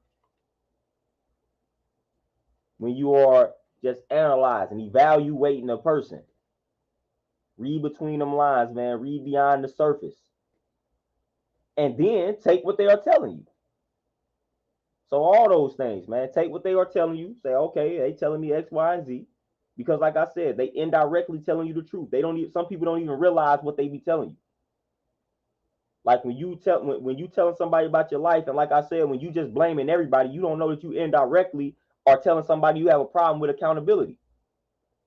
when you are just analyzing, evaluating a person. Read between them lines, man. Read beyond the surface. And then take what they are telling you. So all those things, man. Take what they are telling you. Say, okay, they telling me X, Y, and Z. Because like I said, they indirectly telling you the truth. They don't even, some people don't even realize what they be telling you. Like when you telling somebody about your life, and like I said, when you just blaming everybody, you don't know that you indirectly are telling somebody you have a problem with accountability.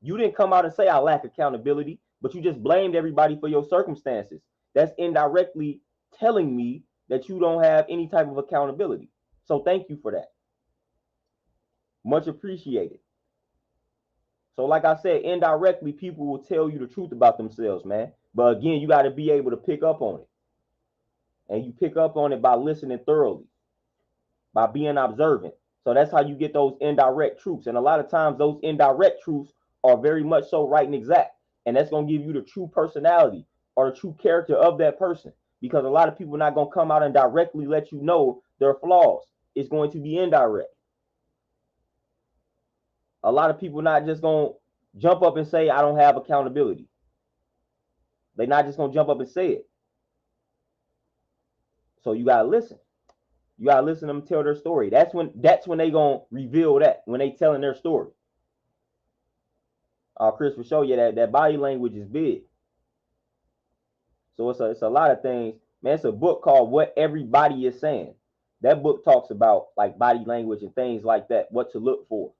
You didn't come out and say I lack accountability, but you just blamed everybody for your circumstances. That's indirectly telling me that you don't have any type of accountability. So thank you for that. Much appreciated. So like I said, indirectly, people will tell you the truth about themselves, man. But again, you got to be able to pick up on it. And you pick up on it by listening thoroughly, by being observant. So that's how you get those indirect truths. And a lot of times those indirect truths are very much so right and exact. And that's going to give you the true personality or the true character of that person. Because a lot of people are not going to come out and directly let you know their flaws. It's going to be indirect. A lot of people not just going to jump up and say, I don't have accountability. They're not just going to jump up and say it. So you got to listen. You got to listen to them tell their story. That's when they going to reveal that, when they telling their story. Chris will show you that body language is big. So it's a lot of things. Man, it's a book called What Everybody Is Saying. That book talks about like body language and things like that, what to look for.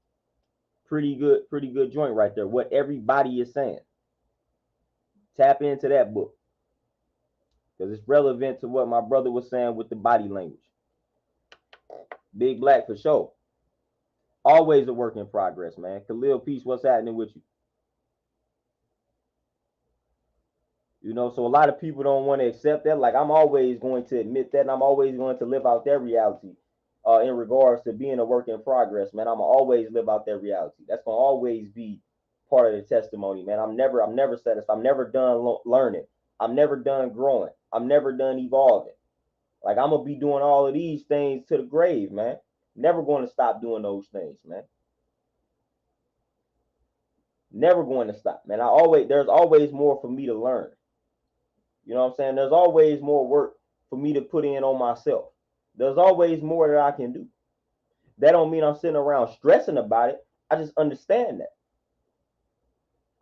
Pretty good joint right there. What Everybody Is Saying. Tap into that book, because it's relevant to what my brother was saying with the body language. Big Black for sure. Always a work in progress, man. Khalil, peace. What's happening with you? You know, so a lot of people don't want to accept that. Like, I'm always going to admit that, and I'm always going to live out that reality in regards to being a work in progress, man. I'm always live out that reality. That's going to always be part of the testimony, man. I'm never satisfied. I'm never done learning. I'm never done growing. I'm never done evolving. Like, I'm going to be doing all of these things to the grave, man. Never going to stop doing those things, man. Never going to stop, man. There's always more for me to learn. You know what I'm saying? There's always more work for me to put in on myself. There's always more that I can do. That don't mean I'm sitting around stressing about it. I just understand that.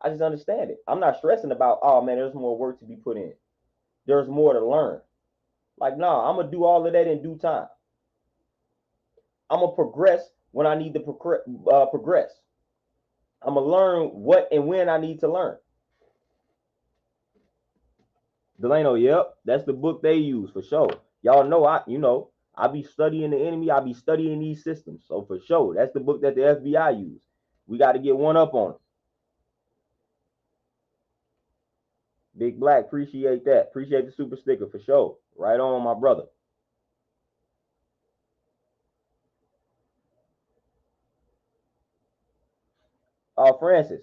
I just understand it. I'm not stressing about, oh man, there's more work to be put in. There's more to learn. Like, nah, I'm going to do all of that in due time. I'm going to progress when I need to progress. I'm going to learn what and when I need to learn. Delano, yep, that's the book they use for sure. Y'all know I be studying the enemy. I be studying these systems. So for sure, that's the book that the FBI use. We got to get one up on it. Big Black, appreciate that. Appreciate the super sticker for sure. Right on, my brother. Francis.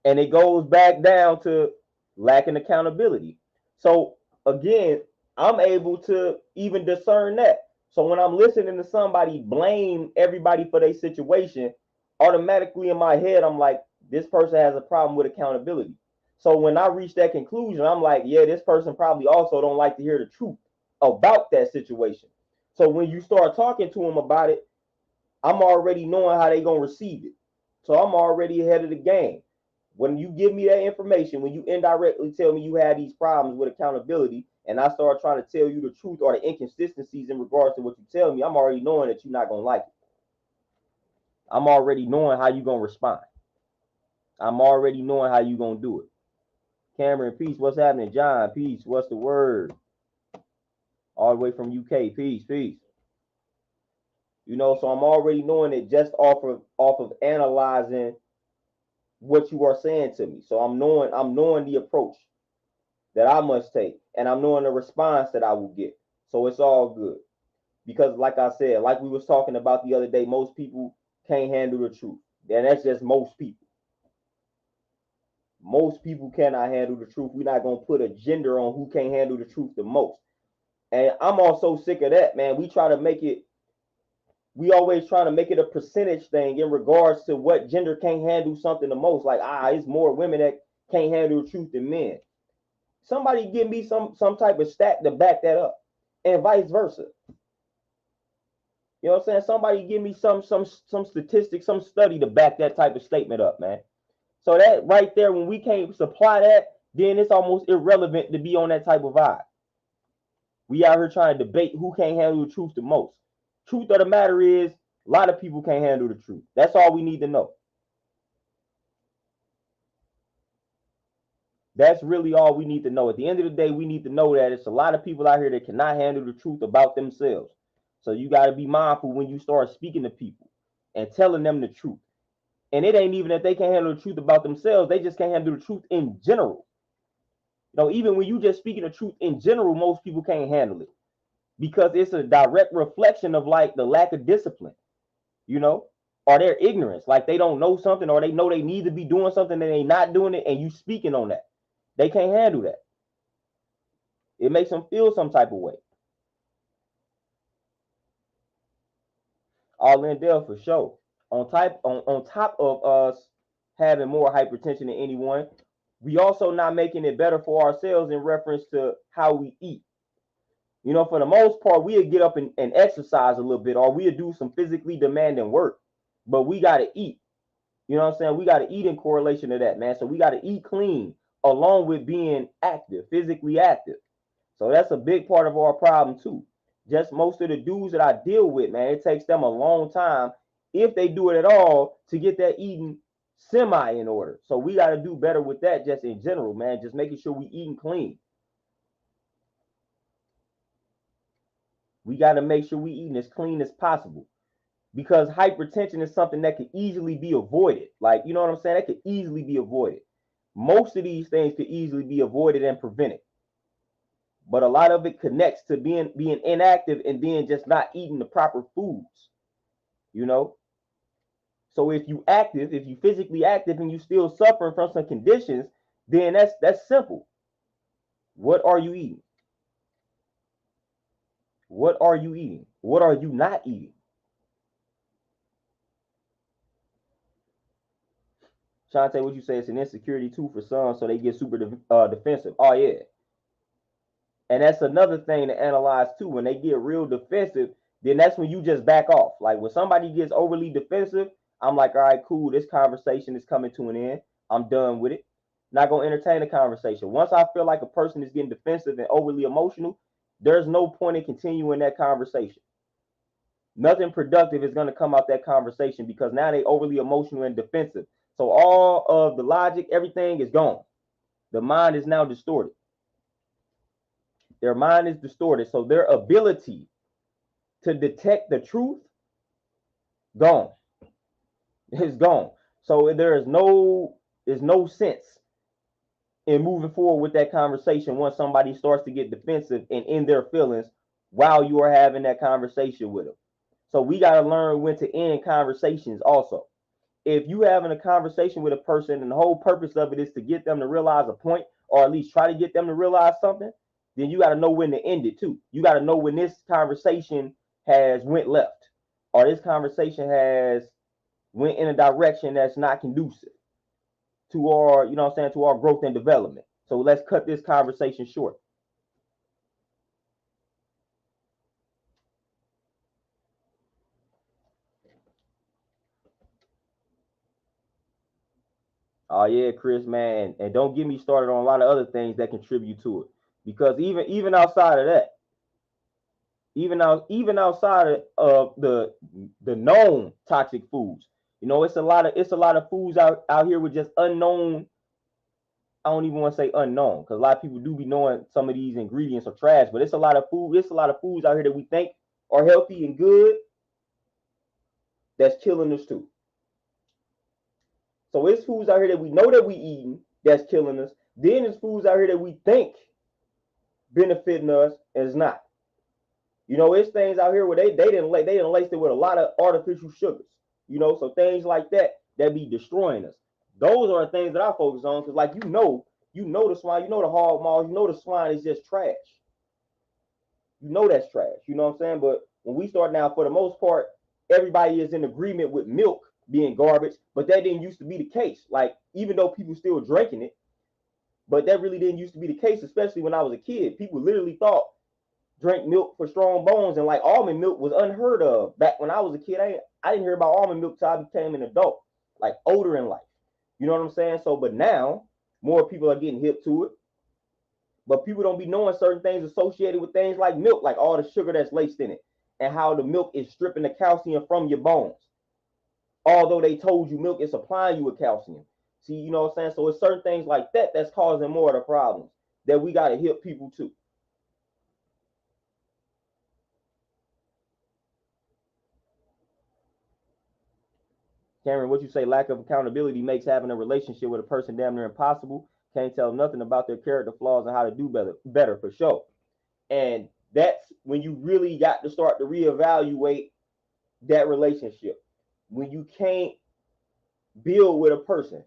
And it goes back down to lacking accountability. So again, I'm able to even discern that. So when I'm listening to somebody blame everybody for their situation, automatically in my head, I'm like, this person has a problem with accountability. So when I reach that conclusion, I'm like, yeah, this person probably also don't like to hear the truth about that situation. So when you start talking to them about it, I'm already knowing how they gonna receive it. So I'm already ahead of the game. When you give me that information, when you indirectly tell me you had these problems with accountability, and I start trying to tell you the truth or the inconsistencies in regards to what you tell me, I'm already knowing that you're not gonna like it. I'm already knowing how you're gonna respond. I'm already knowing how you're gonna do it. Cameron, peace. What's happening? John, peace. What's the word? All the way from UK, peace, peace. You know, so I'm already knowing it just off of analyzing what you are saying to me. So I'm knowing the approach that I must take, and I'm knowing the response that I will get. So it's all good. Because like I said, like we was talking about the other day, most people can't handle the truth. And that's just most people. Most people cannot handle the truth. We're not gonna put a gender on who can't handle the truth the most. And I'm also sick of that, man. We always trying to make it a percentage thing in regards to what gender can't handle something the most. Like, it's more women that can't handle the truth than men. Somebody give me some type of stat to back that up, and vice versa. You know what I'm saying? Somebody give me some statistics, some study to back that type of statement up, man. So that right there, when we can't supply that, then it's almost irrelevant to be on that type of vibe. We out here trying to debate who can't handle the truth the most. Truth of the matter is, a lot of people can't handle the truth. That's all we need to know. That's really all we need to know. At the end of the day, we need to know that it's a lot of people out here that cannot handle the truth about themselves. So you got to be mindful when you start speaking to people and telling them the truth. And it ain't even that they can't handle the truth about themselves. They just can't handle the truth in general. You know, even when you just speaking the truth in general, most people can't handle it because it's a direct reflection of like the lack of discipline, you know, or their ignorance. Like they don't know something, or they know they need to be doing something and they not doing it, and you speaking on that. They can't handle that. It makes them feel some type of way. All in there for sure. On top of us having more hypertension than anyone, we also not making it better for ourselves in reference to how we eat. You know, for the most part, we'll get up and exercise a little bit, or we'll do some physically demanding work, but we got to eat. You know what I'm saying? We got to eat in correlation to that, man. So we got to eat clean along with being active, physically active. So that's a big part of our problem too. Just most of the dudes that I deal with, man, it takes them a long time, if they do it at all, to get that eating semi in order. So we got to do better with that just in general, man. Just making sure we eating clean. We got to make sure we eating as clean as possible, because hypertension is something that could easily be avoided. Like, you know what I'm saying? That could easily be avoided. Most of these things could easily be avoided and prevented. But a lot of it connects to being inactive and then just not eating the proper foods, you know. So if you physically active and you still suffering from some conditions, then that's simple. What are you eating? What are you eating? What are you not eating? Shante, what you say? It's an insecurity too for some, so they get super defensive. Oh yeah, and that's another thing to analyze too. When they get real defensive, then that's when you just back off. Like when somebody gets overly defensive, I'm like, all right, cool. This conversation is coming to an end. I'm done with it. Not gonna entertain the conversation. Once I feel like a person is getting defensive and overly emotional, there's no point in continuing that conversation. Nothing productive is gonna come out that conversation because now they overly emotional and defensive. So all of the logic, everything is gone. The mind is now distorted. Their mind is distorted. So their ability to detect the truth, gone. It's gone. So there's no sense in moving forward with that conversation once somebody starts to get defensive and in their feelings while you are having that conversation with them. So we got to learn when to end conversations also. If you having a conversation with a person and the whole purpose of it is to get them to realize a point, or at least try to get them to realize something, then you got to know when to end it too. You got to know when this conversation has went left, or this conversation has went in a direction that's not conducive to our, you know what I'm saying, to our growth and development. So let's cut this conversation short. Oh yeah, Chris, man, and don't get me started on a lot of other things that contribute to it. Because even outside of that, even outside of the known toxic foods, it's a lot of foods out here with just unknown. I don't even want to say unknown because a lot of people do be knowing some of these ingredients are trash, but it's a lot of food. It's a lot of foods out here that we think are healthy and good that's killing us too. So it's foods out here that we know that we eating that's killing us. Then it's foods out here that we think benefiting us and it's not. It's things out here where they didn't lace it with a lot of artificial sugars. So things like that be destroying us. Those are the things that I focus on because, like the swine, the hog maws, the swine is just trash. That's trash. You know what I'm saying? But when we start now, for the most part, everybody is in agreement with milk being garbage, but that didn't used to be the case. Like, even though people still drinking it, but that really didn't used to be the case, especially when I was a kid. People literally thought drink milk for strong bones, and like almond milk was unheard of back when I was a kid. I didn't hear about almond milk till I became an adult, like older in life. You know what I'm saying? So, but now more people are getting hip to it. But people don't be knowing certain things associated with things like milk, like all the sugar that's laced in it, and how the milk is stripping the calcium from your bones. Although they told you milk is supplying you with calcium. See, you know what I'm saying? So it's certain things like that that's causing more of the problems that we got to hip people to. Cameron, what you say, lack of accountability makes having a relationship with a person damn near impossible. Can't tell nothing about their character flaws and how to do better for sure. And that's when you really got to start to reevaluate that relationship. When you can't build with a person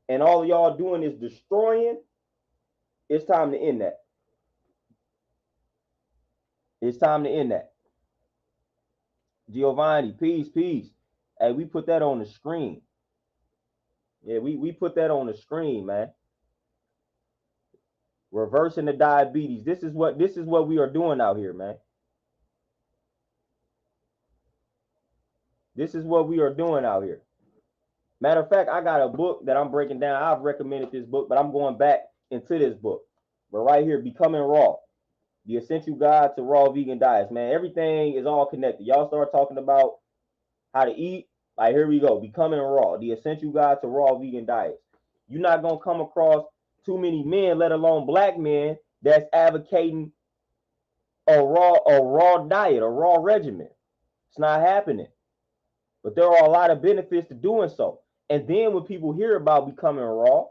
and all of y'all doing is destroying, it's time to end that. It's time to end that. Giovanni, peace, peace. Hey, we put that on the screen. Yeah, we put that on the screen, man. Reversing the diabetes. This is what we are doing out here, man. This is what we are doing out here. Matter of fact, I got a book that I'm breaking down. I've recommended this book, but I'm going back into this book. But right here, Becoming Raw, the essential guide to raw vegan diets, man. Everything is all connected. Y'all start talking about how to eat. Like, here we go. Becoming Raw, the essential guide to raw vegan diets. You're not going to come across too many men, let alone black men, that's advocating a raw diet, a raw regimen. It's not happening. But there are a lot of benefits to doing so. And then when people hear about becoming raw,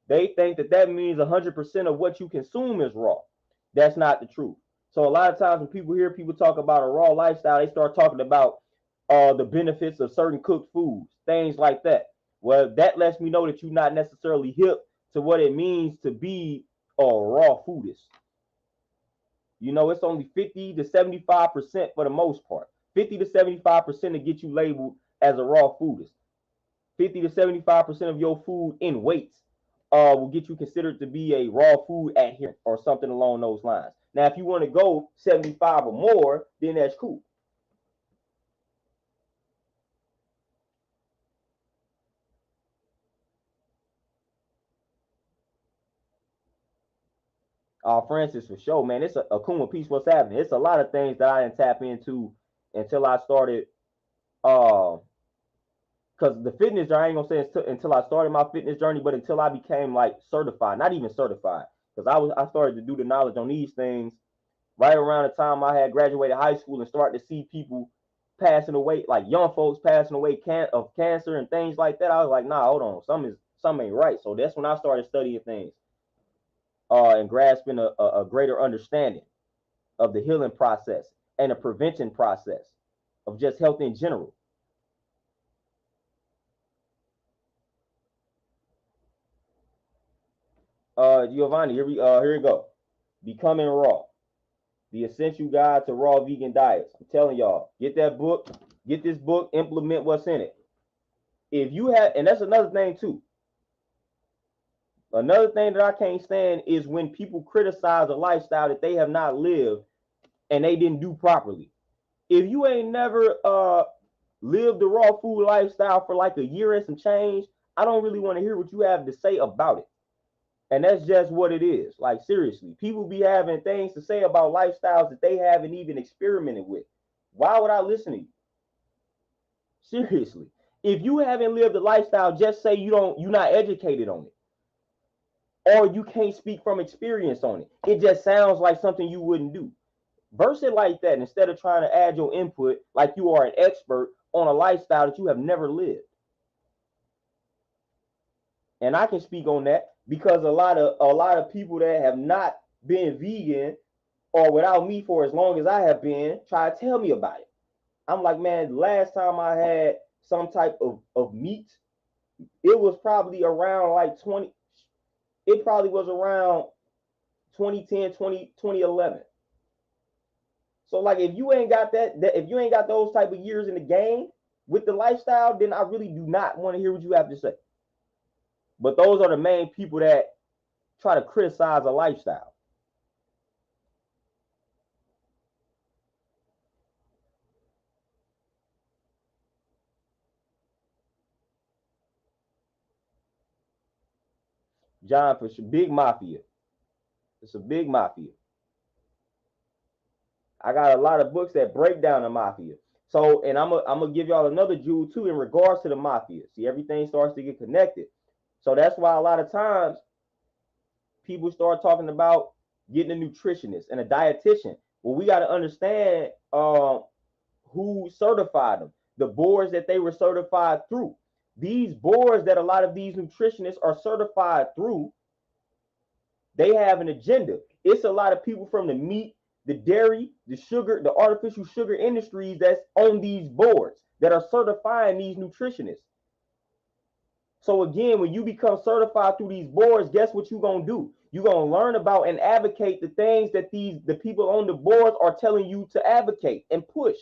they think that means 100% of what you consume is raw. That's not the truth. So a lot of times when people hear people talk about a raw lifestyle, they start talking about the benefits of certain cooked foods, things like that. Well, that lets me know that you're not necessarily hip to what it means to be a raw foodist. It's only 50 to 75% for the most part. 50 to 75% to get you labeled as a raw foodist. 50 to 75% of your food in weights will get you considered to be a raw food adherent or something along those lines. Now, if you want to go 75 or more, then that's cool. Francis, for sure, man. It's a Kuma piece. What's happening? It's a lot of things that I didn't tap into until I started. Because the fitness journey, I ain't gonna say until I started my fitness journey, but until I became like certified, not even certified, because I started to do the knowledge on these things right around the time I had graduated high school and started to see people passing away, like young folks passing away of cancer and things like that. I was like, nah, hold on, something ain't right. So that's when I started studying things and grasping a greater understanding of the healing process and the prevention process of just health in general. Giovanni, here we go. Becoming Raw, the essential guide to raw vegan diets. I'm telling y'all, get that book, get this book, implement what's in it. If you have, and that's another thing too. Another thing that I can't stand is when people criticize a lifestyle that they have not lived and they didn't do properly. If you ain't never lived the raw food lifestyle for like a year and some change, I don't really want to hear what you have to say about it. And that's just what it is. Like, seriously, people be having things to say about lifestyles that they haven't even experimented with. Why would I listen to you? Seriously. If you haven't lived a lifestyle, just say you're not educated on it. Or you can't speak from experience on it. It just sounds like something you wouldn't do. Verse it like that instead of trying to add your input like you are an expert on a lifestyle that you have never lived. And I can speak on that because a lot of people that have not been vegan or without me for as long as I have been try to tell me about it. I'm like, man, last time I had some type of meat, it was probably around like 20, it probably was around 2010, 2011. So like if you ain't got if you ain't got those type of years in the game with the lifestyle, then I really do not want to hear what you have to say. But those are the main people that try to criticize a lifestyle. John, for sure, big mafia. It's a big mafia. I got a lot of books that break down the mafia. So, and I'm gonna give y'all another jewel too in regards to the mafia. See, everything starts to get connected. So that's why a lot of times people start talking about getting a nutritionist and a dietitian. Well, we got to understand who certified them, the boards that they were certified through. These boards that a lot of these nutritionists are certified through, they have an agenda. It's a lot of people from the meat, the dairy, the sugar, the artificial sugar industries that's on these boards that are certifying these nutritionists. So again, when you become certified through these boards, guess what you're gonna do? You're gonna learn about and advocate the things that the people on the boards are telling you to advocate and push.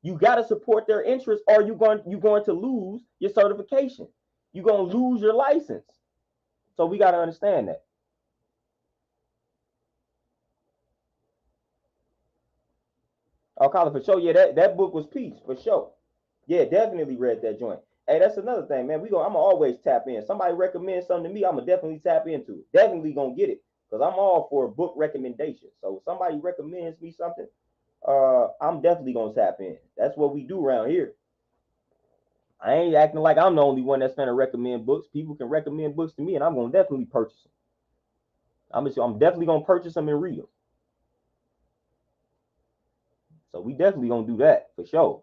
You got to support their interests, or you're going to lose your certification. You're gonna lose your license. So we got to understand that. Oh, Colin, for sure. Yeah, that book was peace for sure. Yeah, definitely read that joint. Hey, that's another thing, man. I'm gonna always tap in. Somebody recommends something to me, I'm gonna definitely tap into it. Definitely gonna get it because I'm all for a book recommendation. So if somebody recommends me something, I'm definitely gonna tap in. That's what we do around here. I ain't acting like I'm the only one that's gonna recommend books. People can recommend books to me, and I'm gonna definitely purchase them. I'm definitely gonna purchase them and read them. So we definitely gonna do that for sure.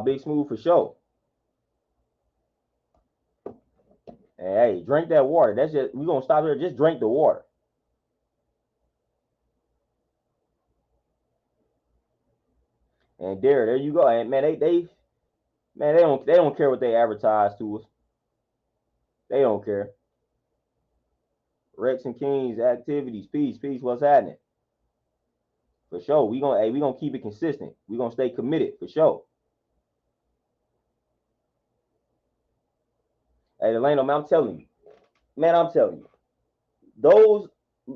Big Smooth for sure. And hey, drink that water. That's just we gonna stop here. Just drink the water. And there you go. And man, they don't care what they advertise to us. They don't care. Rex and Kings activities, peace. What's happening? For sure. We gonna keep it consistent. We gonna stay committed for sure. Hey, Delano, man, I'm telling you, those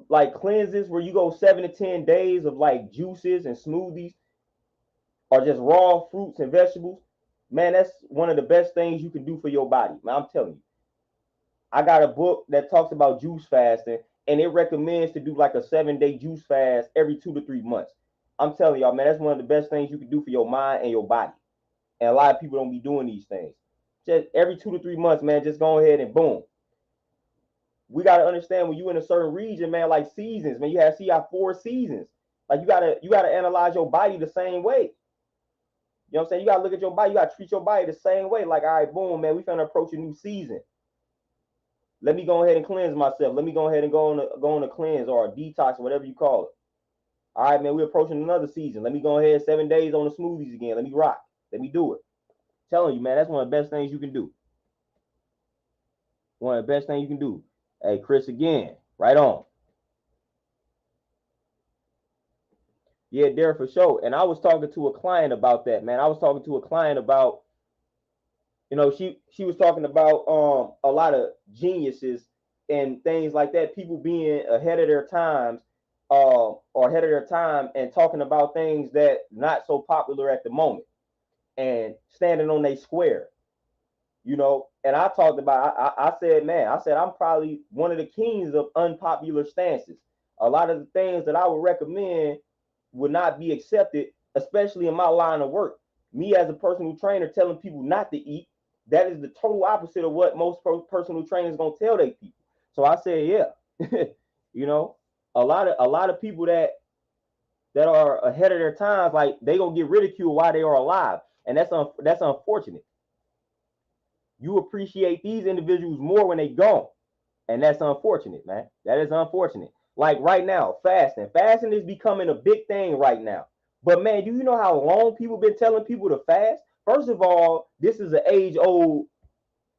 like cleanses where you go 7 to 10 days of like juices and smoothies or just raw fruits and vegetables, man, that's one of the best things you can do for your body. Man, I'm telling you. I got a book that talks about juice fasting, and it recommends to do like a 7 day juice fast every 2 to 3 months. I'm telling y'all, man, that's one of the best things you can do for your mind and your body. And a lot of people don't be doing these things. Just every 2 to 3 months, man, just go ahead and boom. We gotta understand when you in a certain region, man, like seasons, man, you have 4 seasons. Like you gotta analyze your body the same way. You know what I'm saying? You gotta look at your body, you gotta treat your body the same way. Like, all right, boom, man, we finna approach a new season. Let me go ahead and cleanse myself. Let me go ahead and go on a cleanse or a detox, or whatever you call it. All right, man, we're approaching another season. Let me go ahead 7 days on the smoothies again. Let me rock. Let me do it. I'm telling you, man, that's one of the best things you can do. One of the best things you can do. Hey, Chris, again, right on. Yeah, there for sure. And I was talking to a client about that, man. I was talking to a client about, she was talking about a lot of geniuses and things like that, people being ahead of their times, are ahead of their time and talking about things that not so popular at the moment and standing on their square, you know. And I talked about, I said, man, I said, I'm probably one of the kings of unpopular stances. A lot of the things that I would recommend would not be accepted, especially in my line of work. Me as a personal trainer telling people not to eat, that is the total opposite of what most personal trainers gonna tell their people. So I said, yeah, you know, a lot of people that are ahead of their times, like they gonna get ridiculed while they are alive, and that's unfortunate. You appreciate these individuals more when they gone, and that's unfortunate, man. That is unfortunate. Like right now, fasting is becoming a big thing right now. But man, do you know how long people been telling people to fast? First of all, this is an age old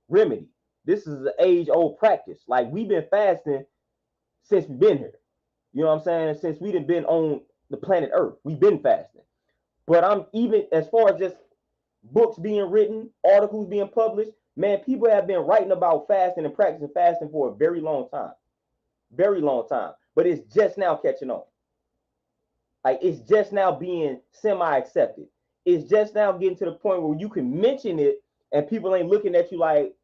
remedy. This is an age old practice. Like we've been fasting since we've been here. You know what I'm saying? Since we've been on the planet Earth, we've been fasting. But I'm even as far as just books being written, articles being published, man, people have been writing about fasting and practicing fasting for a very long time. Very long time. But it's just now catching on. Like it's just now being semi-accepted. It's just now getting to the point where you can mention it and people ain't looking at you like,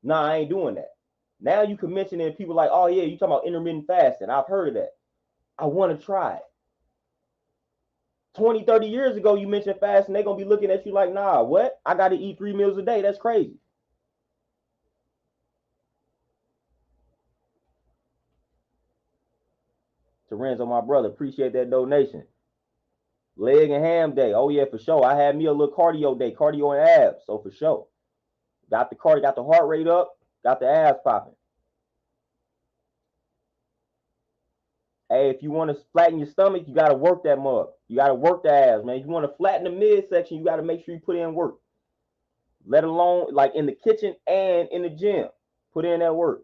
nah, I ain't doing that. Now you can mention it and people like, oh yeah, you talking about intermittent fasting. I've heard of that. I want to try it. 20, 30 years ago, you mentioned fasting, they're going to be looking at you like, nah, what? I got to eat 3 meals a day. That's crazy. Terenzo, my brother, appreciate that donation. Leg and ham day. Oh, yeah, for sure. I had me a little cardio day, cardio and abs. So, for sure. Got the cardio, got the heart rate up, got the abs popping. Hey, if you want to flatten your stomach, you got to work that mug. You got to work the abs, man. If you want to flatten the midsection, you got to make sure you put in work. Let alone like in the kitchen and in the gym. Put in that work.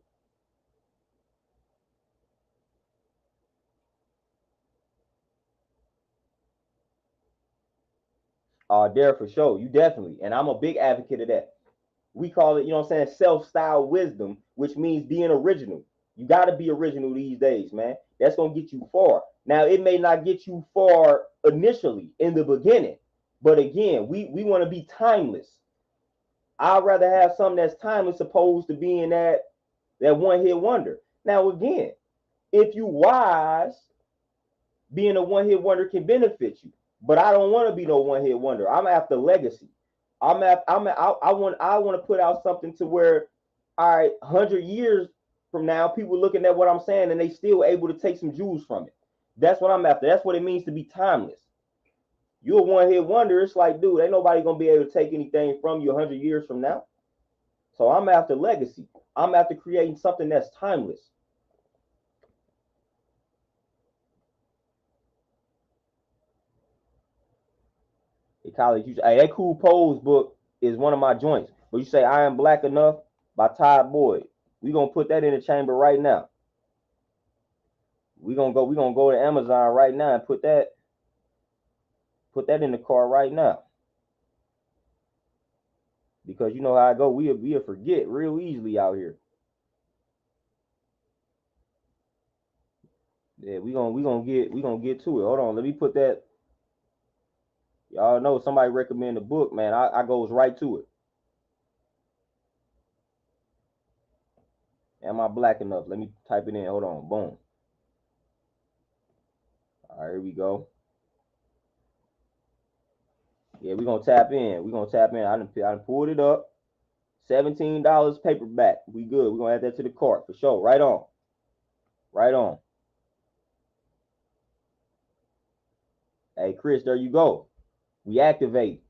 There for sure. You definitely. And I'm a big advocate of that. We call it, you know what I'm saying, self-style wisdom, which means being original. You got to be original these days, man. That's going to get you far. Now, it may not get you far initially in the beginning, but again, we want to be timeless. I'd rather have something that's timeless opposed to being that one-hit wonder. Now, again, if you wise, being a one-hit wonder can benefit you. But I don't want to be no one-hit wonder. I'm after legacy. I want to put out something to where, all right, 100 years from now, people looking at what I'm saying and they still able to take some jewels from it. That's what I'm after. That's what it means to be timeless. You're a one-hit wonder. It's like, dude, ain't nobody gonna be able to take anything from you 100 years from now. So I'm after legacy. I'm after creating something that's timeless. College, hey, that Cool Pose book is one of my joints. But you say I Am Black Enough by Ty Boyd. We gonna put that in the chamber right now. We gonna go to Amazon right now and put that in the car right now. Because you know how I go, we'll forget real easily out here. Yeah, we gonna get to it. Hold on, let me put that. Y'all know somebody recommend a book, man. I goes right to it. Am I black enough? Let me type it in. Hold on. Boom. All right, here we go. Yeah, we're gonna tap in. We're gonna tap in. I done pulled it up. $17 paperback. We good. We're gonna add that to the cart for sure. Right on. Right on. Hey Chris, there you go. We activate.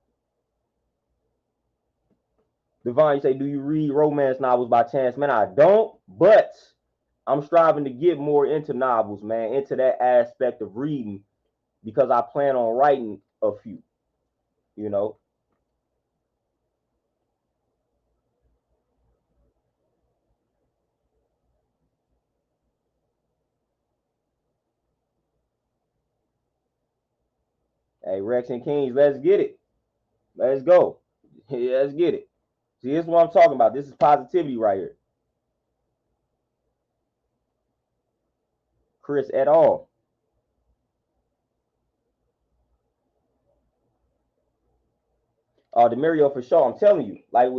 Devon, you say, do you read romance novels by chance? Man, I don't, but I'm striving to get more into novels, man, into that aspect of reading because I plan on writing a few, you know. Hey, Rex and Kings, let's get it. Let's go. Yeah, let's get it. See, this is what I'm talking about. This is positivity right here. Chris et al. The Mario for sure. I'm telling you, like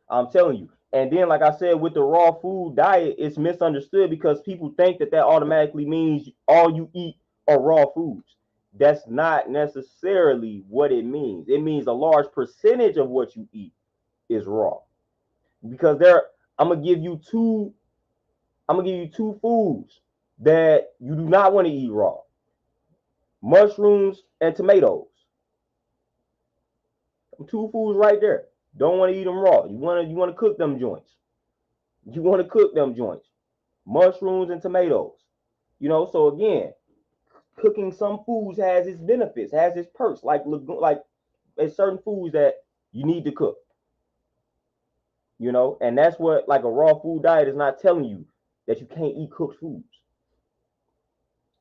I'm telling you. And then, like I said, with the raw food diet, it's misunderstood because people think that automatically means all you eat are raw foods. That's not necessarily what it means. It means a large percentage of what you eat is raw. Because I'm gonna give you two. I'm gonna give you two foods that you do not want to eat raw: mushrooms and tomatoes. Two foods right there. Don't want to eat them raw. You want to cook them joints. You want to cook them joints. Mushrooms and tomatoes. So again, cooking some foods has its benefits, has its perks. Like there's certain foods that you need to cook. And that's what like a raw food diet is not telling you that you can't eat cooked foods.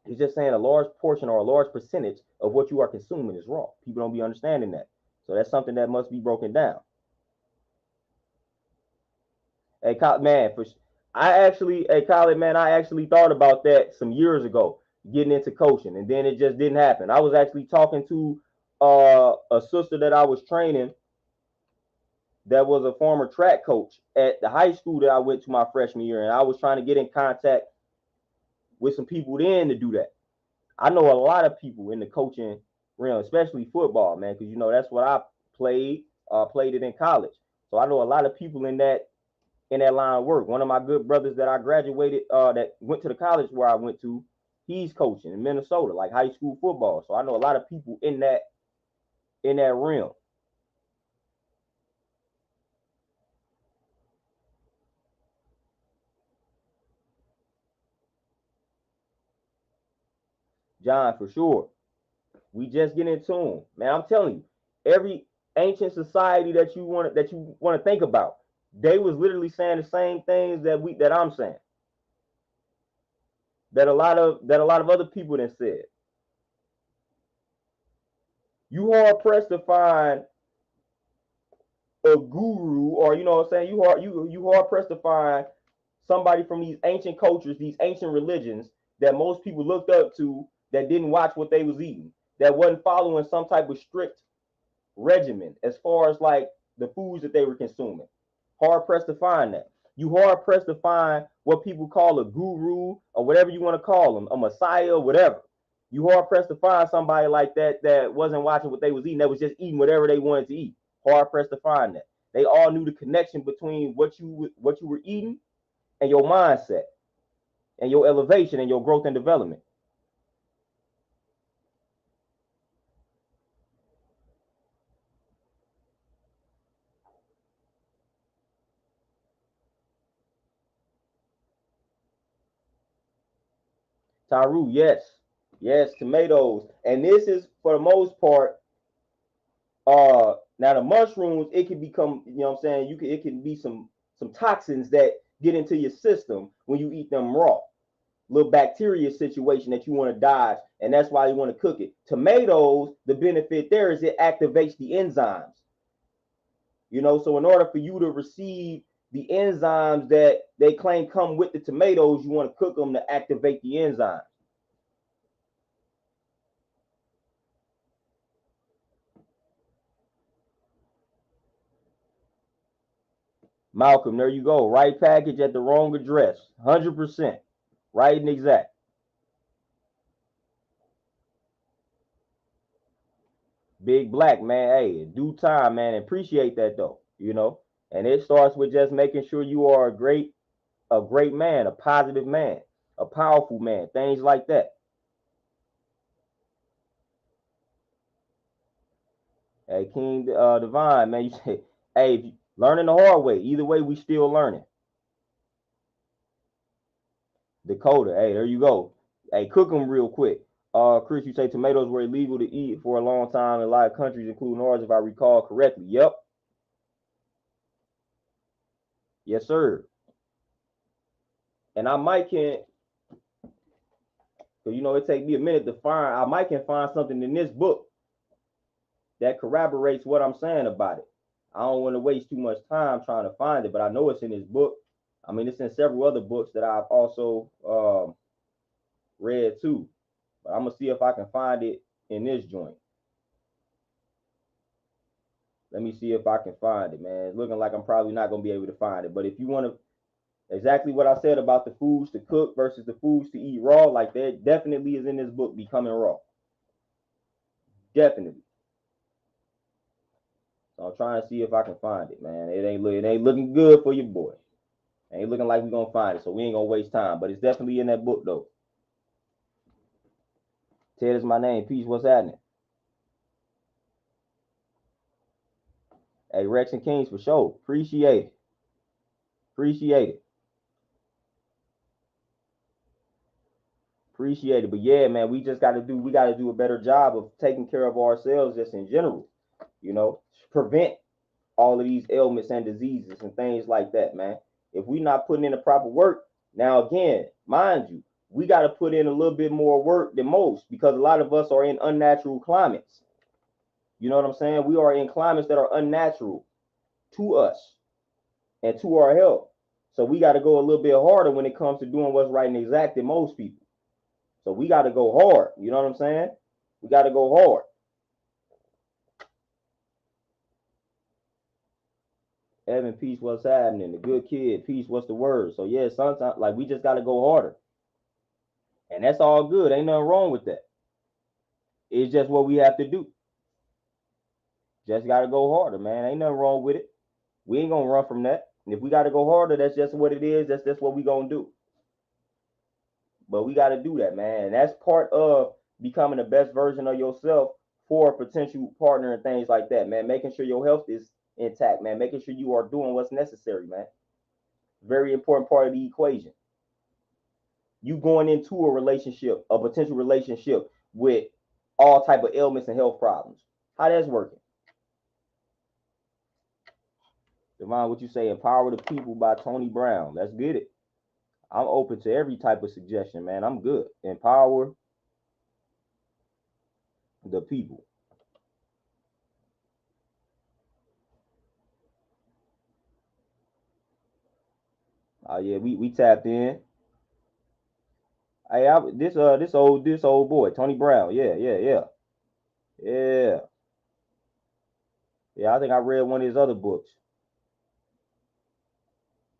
It's just saying a large portion or a large percentage of what you are consuming is raw. People don't be understanding that. So that's something that must be broken down. Hey, man, Colin, man, I actually thought about that some years ago, getting into coaching, and then it just didn't happen. I was actually talking to a sister that I was training that was a former track coach at the high school that I went to my freshman year, and I was trying to get in contact with some people then to do that. I know a lot of people in the coaching realm, especially football, man, because that's what I played. Played it in college, so I know a lot of people in that line of work. One of my good brothers that I graduated, that went to the college where I went to, he's coaching in Minnesota, like high school football. So I know a lot of people in that realm. John, for sure. We just get into them, man. I'm telling you, every ancient society that you want to think about, they was literally saying the same things that I'm saying. That a lot of other people then said. You hard pressed to find a guru, or what I'm saying, you hard pressed to find somebody from these ancient cultures, these ancient religions that most people looked up to, that didn't watch what they was eating, that wasn't following some type of strict regimen as far as like the foods that they were consuming. Hard pressed to find that. You hard pressed to find what people call a guru or whatever you want to call them, a messiah or whatever. You hard pressed to find somebody like that wasn't watching what they was eating, that was just eating whatever they wanted to eat. Hard pressed to find that. They all knew the connection between what you were eating and your mindset and your elevation and your growth and development. Taru, yes. Yes, tomatoes. And this is for the most part, now the mushrooms, it can become, what I'm saying, it can be some toxins that get into your system when you eat them raw. Little bacteria situation that you want to dodge, and that's why you want to cook it. Tomatoes, the benefit there is it activates the enzymes. So in order for you to receive the enzymes that they claim come with the tomatoes, you want to cook them to activate the enzymes. Malcolm, there you go. Right package at the wrong address. 100%. Right and exact. Big Black, man. Hey, in due time, man. Appreciate that though. And it starts with just making sure you are a great man, a positive man, a powerful man, things like that. Hey, King Divine, man, you say, hey, learning the hard way. Either way, we still learning. Dakota, hey, there you go. Hey, cook them real quick. Chris, you say tomatoes were illegal to eat for a long time in a lot of countries, including ours, if I recall correctly. Yep. Yes, sir. And I might can, because it take me a minute to find. I might can find something in this book that corroborates what I'm saying about it. I don't want to waste too much time trying to find it, but I know it's in this book. I mean, it's in several other books that I've also read too. But I'm gonna see if I can find it in this joint. Let me see if I can find it, man. It's looking like I'm probably not going to be able to find it. But if you want to, exactly what I said about the foods to cook versus the foods to eat raw, like that definitely is in this book, Becoming Raw. Definitely. So I'm trying to see if I can find it, man. It ain't looking good for your boy. It ain't looking like we're going to find it, so we ain't going to waste time. But it's definitely in that book, though. Ted is my name. Peace. What's happening? Hey, Rex and Kings for sure. Appreciate it. Appreciate it. Appreciate it. But yeah, man, we gotta do a better job of taking care of ourselves just in general. You know, prevent all of these ailments and diseases and things like that, man. If we not putting in the proper work, now again, mind you, we got to put in a little bit more work than most because a lot of us are in unnatural climates. You know what I'm saying? We are in climates that are unnatural to us and to our health. So we got to go a little bit harder when it comes to doing what's right and exact than most people. So we got to go hard. You know what I'm saying? We got to go hard. Evan, peace, what's happening? The good kid, peace, what's the word? So yeah, sometimes like we just got to go harder. And that's all good. Ain't nothing wrong with that. It's just what we have to do. Just got to go harder, man. Ain't nothing wrong with it. We ain't going to run from that. And if we got to go harder, that's just what it is. That's just what we going to do. But we got to do that, man. And that's part of becoming the best version of yourself for a potential partner and things like that, man. Making sure your health is intact, man. Making sure you are doing what's necessary, man. Very important part of the equation. You going into a relationship, a potential relationship with all type of ailments and health problems. How that's working? Devon, what you say? Empower the People by Tony Brown. Let's get it. I'm open to every type of suggestion, man. I'm good. Empower the people. Oh yeah, we tapped in. Hey, this old boy, Tony Brown. Yeah. Yeah, I think I read one of his other books.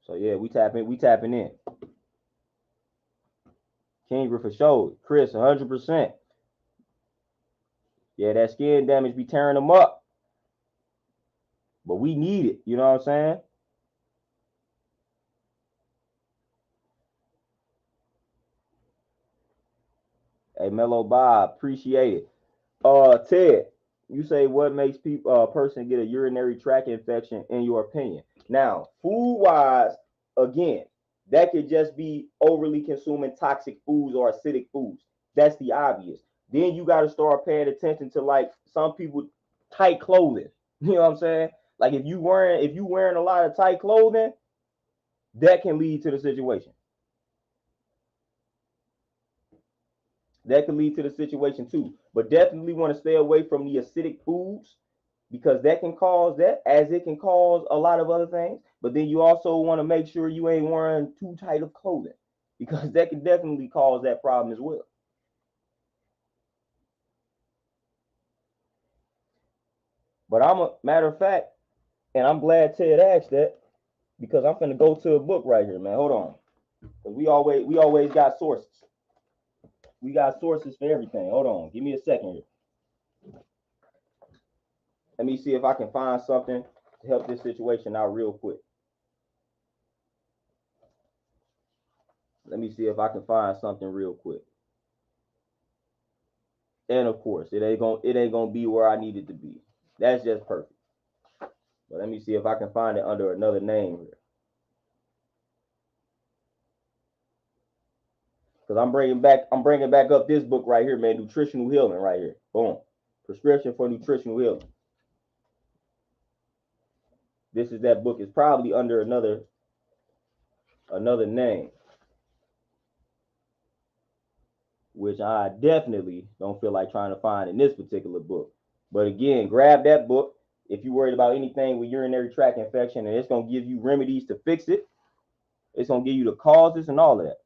So yeah, we tapping in. King for sure. Chris, 100%. Yeah, that skin damage be tearing them up. But we need it. You know what I'm saying? Hey, Mellow Bob, appreciate it. Ted, you say what makes people person get a urinary tract infection in your opinion? Now, food wise, again, that could just be overly consuming toxic foods or acidic foods. That's the obvious. Then you got to start paying attention to like some people tight clothing. You know what I'm saying? Like if you wearing a lot of tight clothing, that can lead to the situation. That can lead to the situation too. But definitely want to stay away from the acidic foods because that can cause that, as it can cause a lot of other things. But then you also want to make sure you ain't wearing too tight of clothing because that can definitely cause that problem as well. But I'm a matter of fact, and I'm glad Ted asked that because I'm finna go to a book right here, man. Hold on, because we always got sources. We got sources for everything. Hold on, give me a second here. Let me see if I can find something to help this situation out real quick. Let me see if I can find something real quick. And of course, it ain't gonna be where I need it to be. That's just perfect. But let me see if I can find it under another name here. Because I'm bringing back up this book right here, man. Nutritional Healing right here. Boom. Prescription for Nutritional Healing. This is that book. It's probably under another name, which I definitely don't feel like trying to find in this particular book. But again, grab that book if you're worried about anything with urinary tract infection, and it's gonna give you remedies to fix it. It's gonna give you the causes and all of that.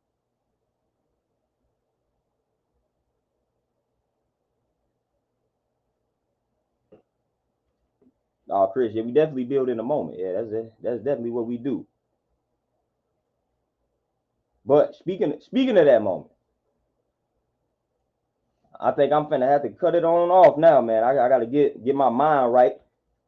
Oh, Chris, yeah, we definitely build in the moment. Yeah, that's definitely what we do. But speaking of that moment, I think I'm finna have to cut it on off now, man. I gotta get my mind right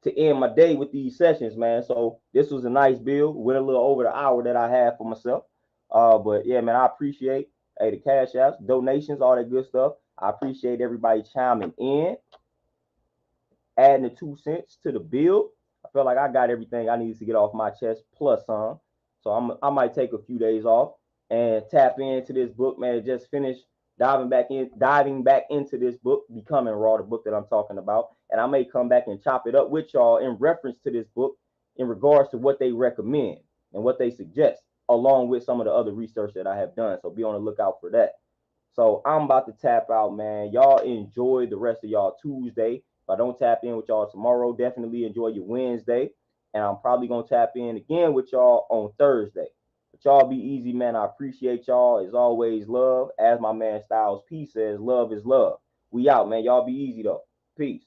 to end my day with these sessions, man. So this was a nice build. Went a little over the hour that I had for myself. But yeah, man, I appreciate the cash apps, donations, all that good stuff. I appreciate everybody chiming in, adding the 2 cents to the build. I felt like I got everything I needed to get off my chest plus some. So I might take a few days off and tap into this book, man. Just finished diving back into this book, Becoming Raw, the book that I'm talking about. And I may come back and chop it up with y'all in reference to this book in regards to what they recommend and what they suggest, along with some of the other research that I have done. So be on the lookout for that. So I'm about to tap out, man. Y'all enjoy the rest of y'all Tuesday. If I don't tap in with y'all tomorrow, definitely enjoy your Wednesday. And I'm probably going to tap in again with y'all on Thursday. But y'all be easy, man. I appreciate y'all. As always, love. As my man Styles P says, love is love. We out, man. Y'all be easy, though. Peace.